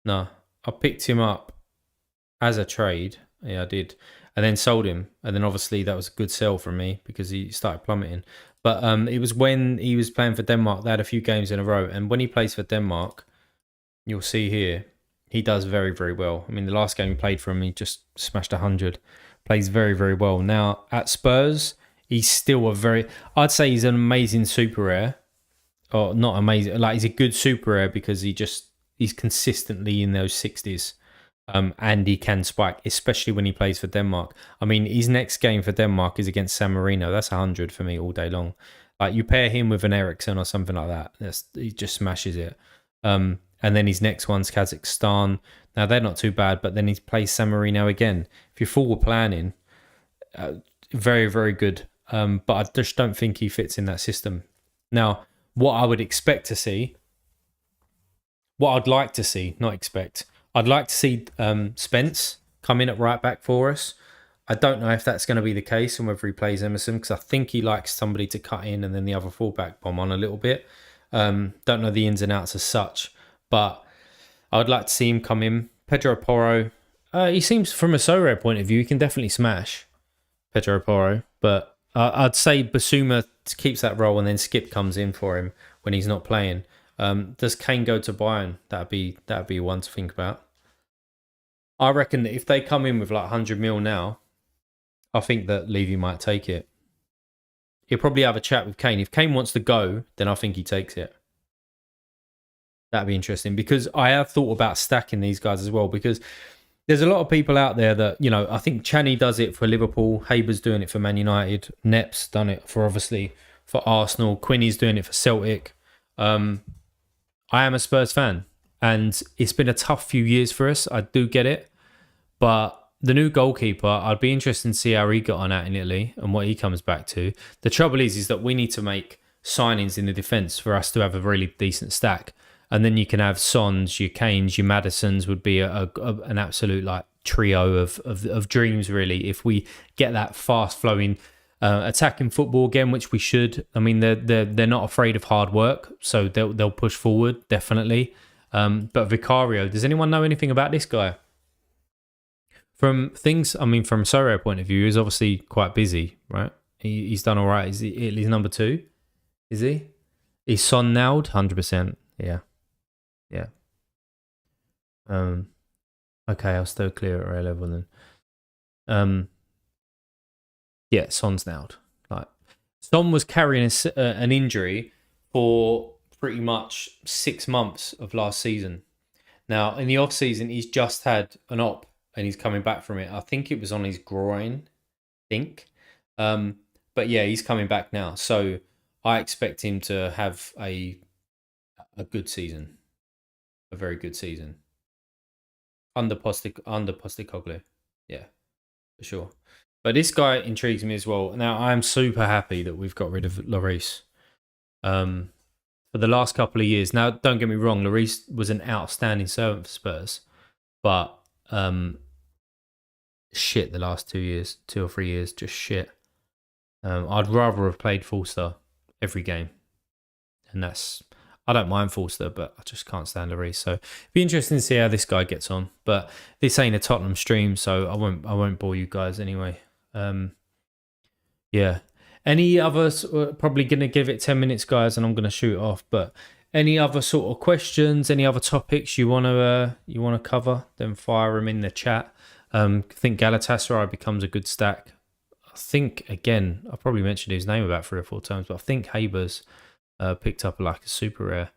No, I picked him up as a trade. Yeah, I did. And then sold him. And then obviously that was a good sell from me because he started plummeting. But it was when he was playing for Denmark. They had a few games in a row. And when he plays for Denmark, you'll see here, he does very, very well. I mean, the last game he played for him, he just smashed 100. Plays very, very well. Now, at Spurs, he's still I'd say he's an amazing super rare. Or not amazing. Like, he's a good super rare because he's consistently in those 60s. And he can spike, especially when he plays for Denmark. I mean, his next game for Denmark is against San Marino. That's 100 for me all day long. Like, you pair him with an Ericsson or something like that. He just smashes it. And then his next one's Kazakhstan. Now, they're not too bad, but then he plays San Marino again. If you're forward planning, very, very good. But I just don't think he fits in that system. Now, what I would expect to see, what I'd like to see, not expect, I'd like to see Spence come in at right back for us. I don't know if that's going to be the case and whether he plays Emerson because I think he likes somebody to cut in and then the other fullback bomb on a little bit. Don't know the ins and outs as such, but I would like to see him come in. Pedro Porro, he seems from a Sorare point of view, he can definitely smash Pedro Porro, but I'd say Basuma keeps that role and then Skip comes in for him when he's not playing. Does Kane go to Bayern? That'd be one to think about. I reckon that if they come in with like 100 mil now, I think that Levy might take it. He'll probably have a chat with Kane. If Kane wants to go, then I think he takes it. That'd be interesting because I have thought about stacking these guys as well because there's a lot of people out there that, you know, I think Channy does it for Liverpool. Haber's doing it for Man United. Nep's done it for Arsenal. Quinny's doing it for Celtic. I am a Spurs fan and it's been a tough few years for us. I do get it. But the new goalkeeper, I'd be interested to see how he got on out in Italy and what he comes back to. The trouble is that we need to make signings in the defence for us to have a really decent stack. And then you can have Sons, your Kanes, your Madisons would be an absolute like trio of dreams, really. If we get that fast flowing attacking football again, which we should. I mean, they're not afraid of hard work, so they'll push forward definitely. But Vicario, does anyone know anything about this guy? From Sorare point of view, he's obviously quite busy, right? He's done all right. Is he Italy's number 2? Is he? He's Son now, 100%. Yeah. Okay, I'll still clear at Ray level then. Yeah, Son's nailed. Like, Son was carrying an injury for pretty much 6 months of last season. Now, in the off season, he's just had an op and he's coming back from it. I think it was on his groin. But yeah, he's coming back now. So I expect him to have a good season, a very good season under Postecoglou. Yeah, for sure. But this guy intrigues me as well. Now, I'm super happy that we've got rid of Lloris for the last couple of years. Now, don't get me wrong, Lloris was an outstanding servant for Spurs. but shit the last 2 or 3 years, just shit. I'd rather have played Forster every game, and I don't mind Forster, but I just can't stand Lloris. So it'd be interesting to see how this guy gets on. But this ain't a Tottenham stream, so I won't bore you guys anyway. Yeah. Any others? Probably gonna give it 10 minutes, guys, and I'm gonna shoot off. But any other sort of questions? Any other topics you wanna cover? Then fire them in the chat. I think Galatasaray becomes a good stack. I think again, I probably mentioned his name about 3 or 4 times, but I think Haber's picked up like a super rare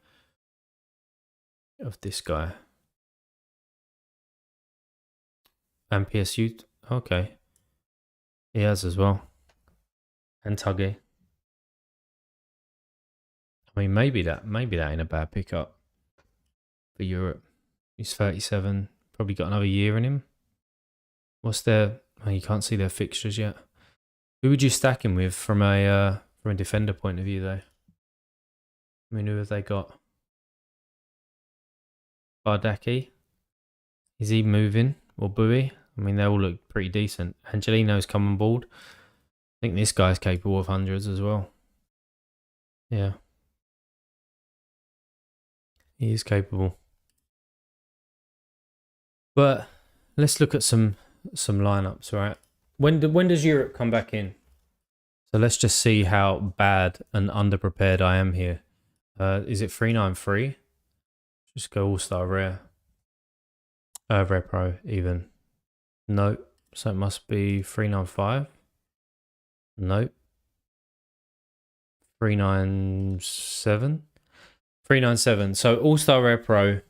of this guy. And PSU, okay, he has as well. And Tuggy. I mean, maybe that ain't a bad pickup for Europe. He's 37, probably got another year in him. What's their? Oh, you can't see their fixtures yet. Who would you stack him with from a defender point of view, though? I mean, who have they got? Bardaki. Is he moving? Or Bowie? I mean, they all look pretty decent. Angelino's come on board. I think this guy's capable of hundreds as well. Yeah. He is capable. But let's look at some lineups, right? When does Europe come back in? So let's just see how bad and underprepared I am here. Is it 393? Just go All-Star Rare. Rare Pro even. Nope. So it must be 395. Nope. 397. 397. So All-Star Rare Pro.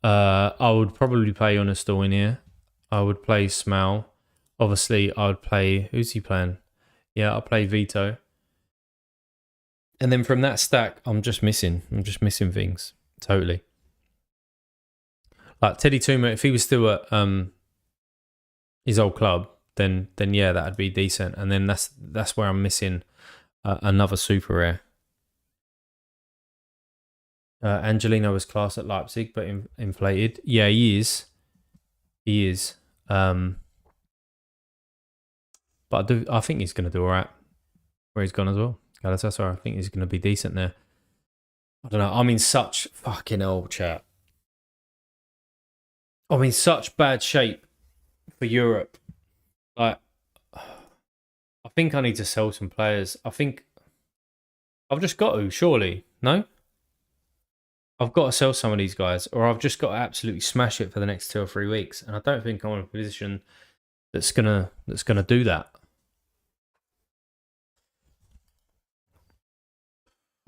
I would probably play Unistal in here. I would play Smell. Obviously, I would play... Who's he playing? Yeah, I'll play Vito. And then from that stack, I'm just missing things. Totally. Like Teddy Tuma, if he was still at his old club, then yeah, that'd be decent. And then that's where I'm missing another super rare. Angelino was class at Leipzig, but inflated. Yeah, he is. He is. But I think he's going to do all right where he's gone as well. Galatasaray, I think he's going to be decent there. I don't know. I'm in such fucking old chat. I'm in such bad shape for Europe. Like, I think I need to sell some players. I think I've just got to, surely. No? I've got to sell some of these guys, or I've just got to absolutely smash it for the next 2 or 3 weeks. And I don't think I'm in a position that's gonna do that.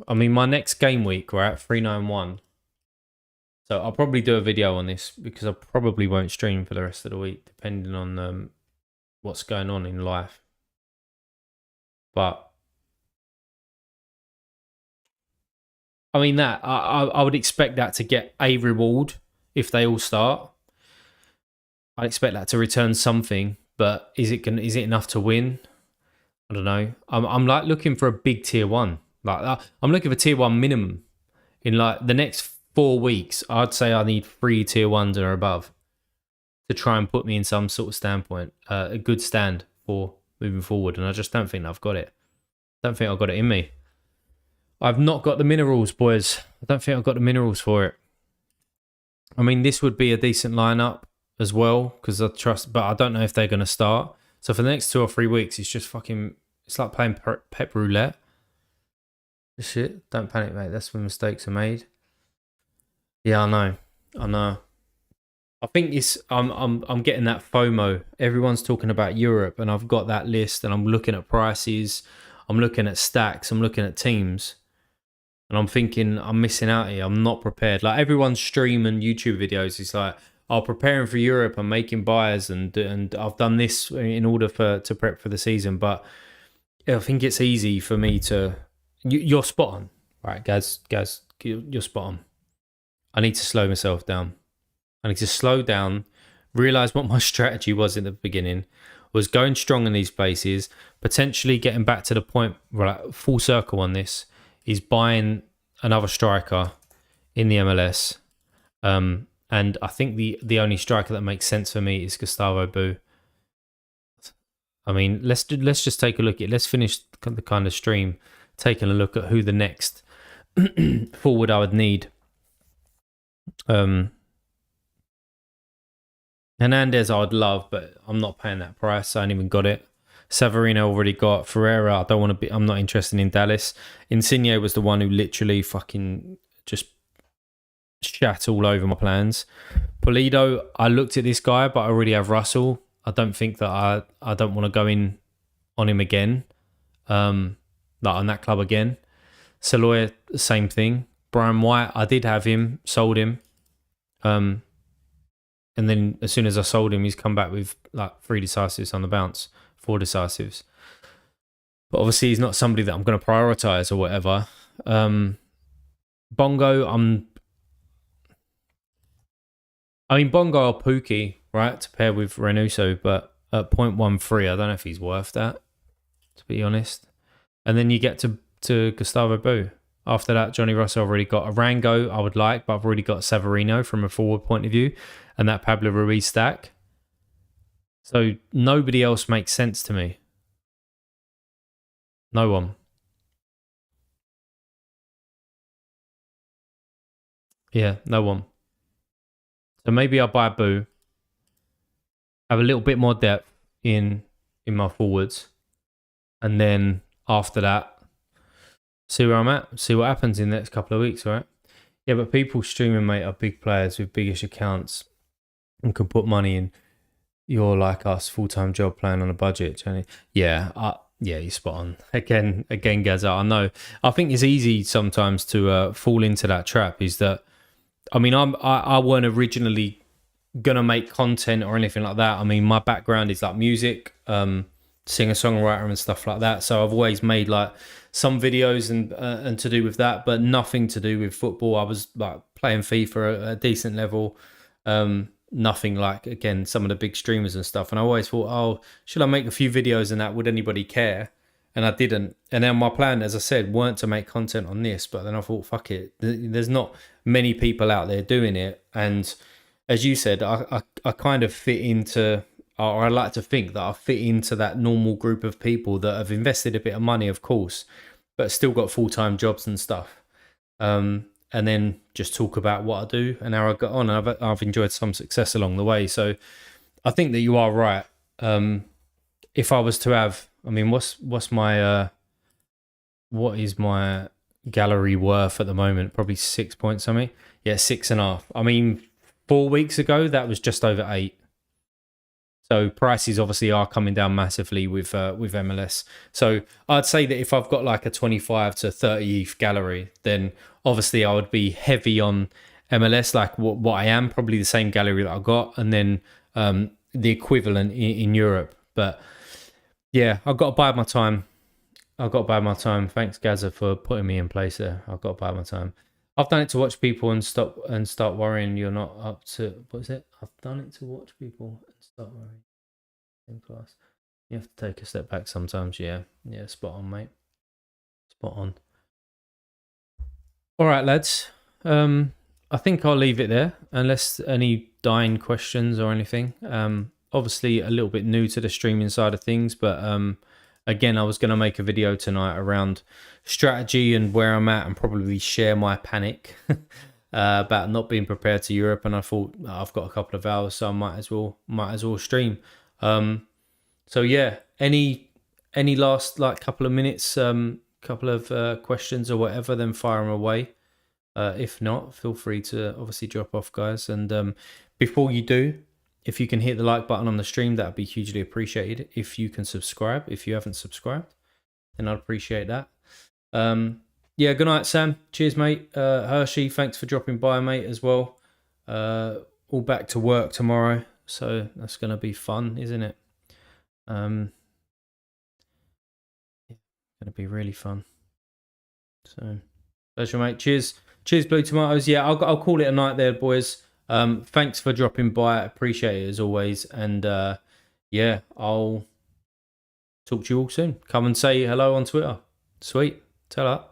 I mean, my next game week, we're at 391. So I'll probably do a video on this because I probably won't stream for the rest of the week, depending on what's going on in life. But I mean, that I would expect that to get a reward if they all start. I expect that to return something, but is it enough to win? I don't know. I'm like looking for a big tier 1. Like I'm looking for tier 1 minimum in like the next 4 weeks. I'd say I need 3 tier 1s or above to try and put me in some sort of standpoint, a good stand for moving forward. And I just don't think I've got it. I don't think I've got it in me. I've not got the minerals, boys. I don't think I've got the minerals for it. I mean, this would be a decent lineup as well because I trust, but I don't know if they're going to start. So for the next 2 or 3 weeks, it's just fucking, it's like playing pep roulette. Shit, don't panic, mate. That's when mistakes are made. Yeah, I know. I think I'm getting that FOMO. Everyone's talking about Europe, and I've got that list, and I'm looking at prices, I'm looking at stacks, I'm looking at teams, and I'm thinking I'm missing out here. I'm not prepared. Like everyone's stream and YouTube videos, it's like, oh, preparing for Europe, I'm making buys, and I've done this in order to prep for the season. But I think it's easy for me to. You're spot on, right, guys. You're spot on. I need to slow myself down. I need to slow down, realize what my strategy was in the beginning, was going strong in these places, potentially getting back to the point where like full circle on this is buying another striker in the MLS, and And I think the only striker that makes sense for me is Gustavo Bou. I mean, let's just take a look at. Let's finish the kind of stream taking a look at who the next forward I would need. Hernandez I would love, but I'm not paying that price. I ain't even got it. Severino already got. Ferreira, I don't want to be. I'm not interested in Dallas. Insigne was the one who literally fucking just shat all over my plans. Pulido, I looked at this guy, but I already have Russell. I don't think that I don't want to go in on him again. Like on that club again. Saloy, same thing. Brian White, I did have him, sold him. And then as soon as I sold him, he's come back with like 3 decisives on the bounce, 4 decisives. But obviously he's not somebody that I'm going to prioritise or whatever. Bongo, Bongo or Pookie, right, to pair with Renuso, but at 0.13, I don't know if he's worth that, to be honest. And then you get to Gustavo Bou. After that, Johnny Russell already got Arango, I would like, but I've already got Severino from a forward point of view, and that Pablo Ruiz stack. So nobody else makes sense to me. No one. Yeah, no one. So maybe I'll buy Boo. Have a little bit more depth in my forwards. And then after that, see where I'm at. See what happens in the next couple of weeks, right? Yeah, but people streaming, mate, are big players with biggish accounts and can put money in. You're like us, full-time job playing on a budget, Jenny. Yeah, you're spot on. Again, Gaza, I know. I think it's easy sometimes to fall into that trap. Is that, I mean, I weren't originally gonna make content or anything like that. I mean, my background is like music, singer-songwriter and stuff like that. So I've always made like some videos and to do with that, but nothing to do with football. I was like playing FIFA at a decent level. Nothing like, again, some of the big streamers and stuff. And I always thought, oh, should I make a few videos and that? Would anybody care? And I didn't. And then my plan, as I said, weren't to make content on this. But then I thought, fuck it. There's not many people out there doing it. And as you said, I kind of fit into, or I like to think that I fit into that normal group of people that have invested a bit of money, of course, but still got full-time jobs and stuff. And then just talk about what I do and how I got on. And I've enjoyed some success along the way. So I think that you are right. If I was to have, I mean, what's my what is my gallery worth at the moment? Probably 6 point something. Yeah, 6.5. I mean, 4 weeks ago that was just over 8. So prices obviously are coming down massively with MLS. So I'd say that if I've got like a 25 to 30 ETH gallery, then obviously I would be heavy on MLS, like what I am, probably the same gallery that I got, and then the equivalent in Europe. But yeah, I've got to bide my time. Thanks, Gaza, for putting me in place there. I've got to bide my time. I've done it to watch people and start worrying you're not up to, what is it? I've done it to watch people and start worrying. In class. You have to take a step back sometimes, yeah. Yeah, spot on, mate. Spot on. All right, lads. I think I'll leave it there, unless any dying questions or anything. Obviously a little bit new to the streaming side of things, but again, I was going to make a video tonight around strategy and where I'm at, and probably share my panic about not being prepared to Europe. And I thought, I've got a couple of hours, so I might as well stream. So yeah, any last like couple of minutes, couple of questions or whatever, then fire them away. If not, feel free to obviously drop off, guys. And before you do, if you can hit the like button on the stream, that would be hugely appreciated. If you can subscribe, if you haven't subscribed, then I'd appreciate that. Yeah, good night, Sam. Cheers, mate. Hershey, thanks for dropping by, mate, as well. All back to work tomorrow, so that's going to be fun, isn't it? Going to be really fun. So, pleasure, mate. Cheers, Blue Tomatoes. Yeah, I'll call it a night there, boys. Thanks for dropping by. I appreciate it as always. And yeah, I'll talk to you all soon. Come and say hello on Twitter. Sweet. Tell her.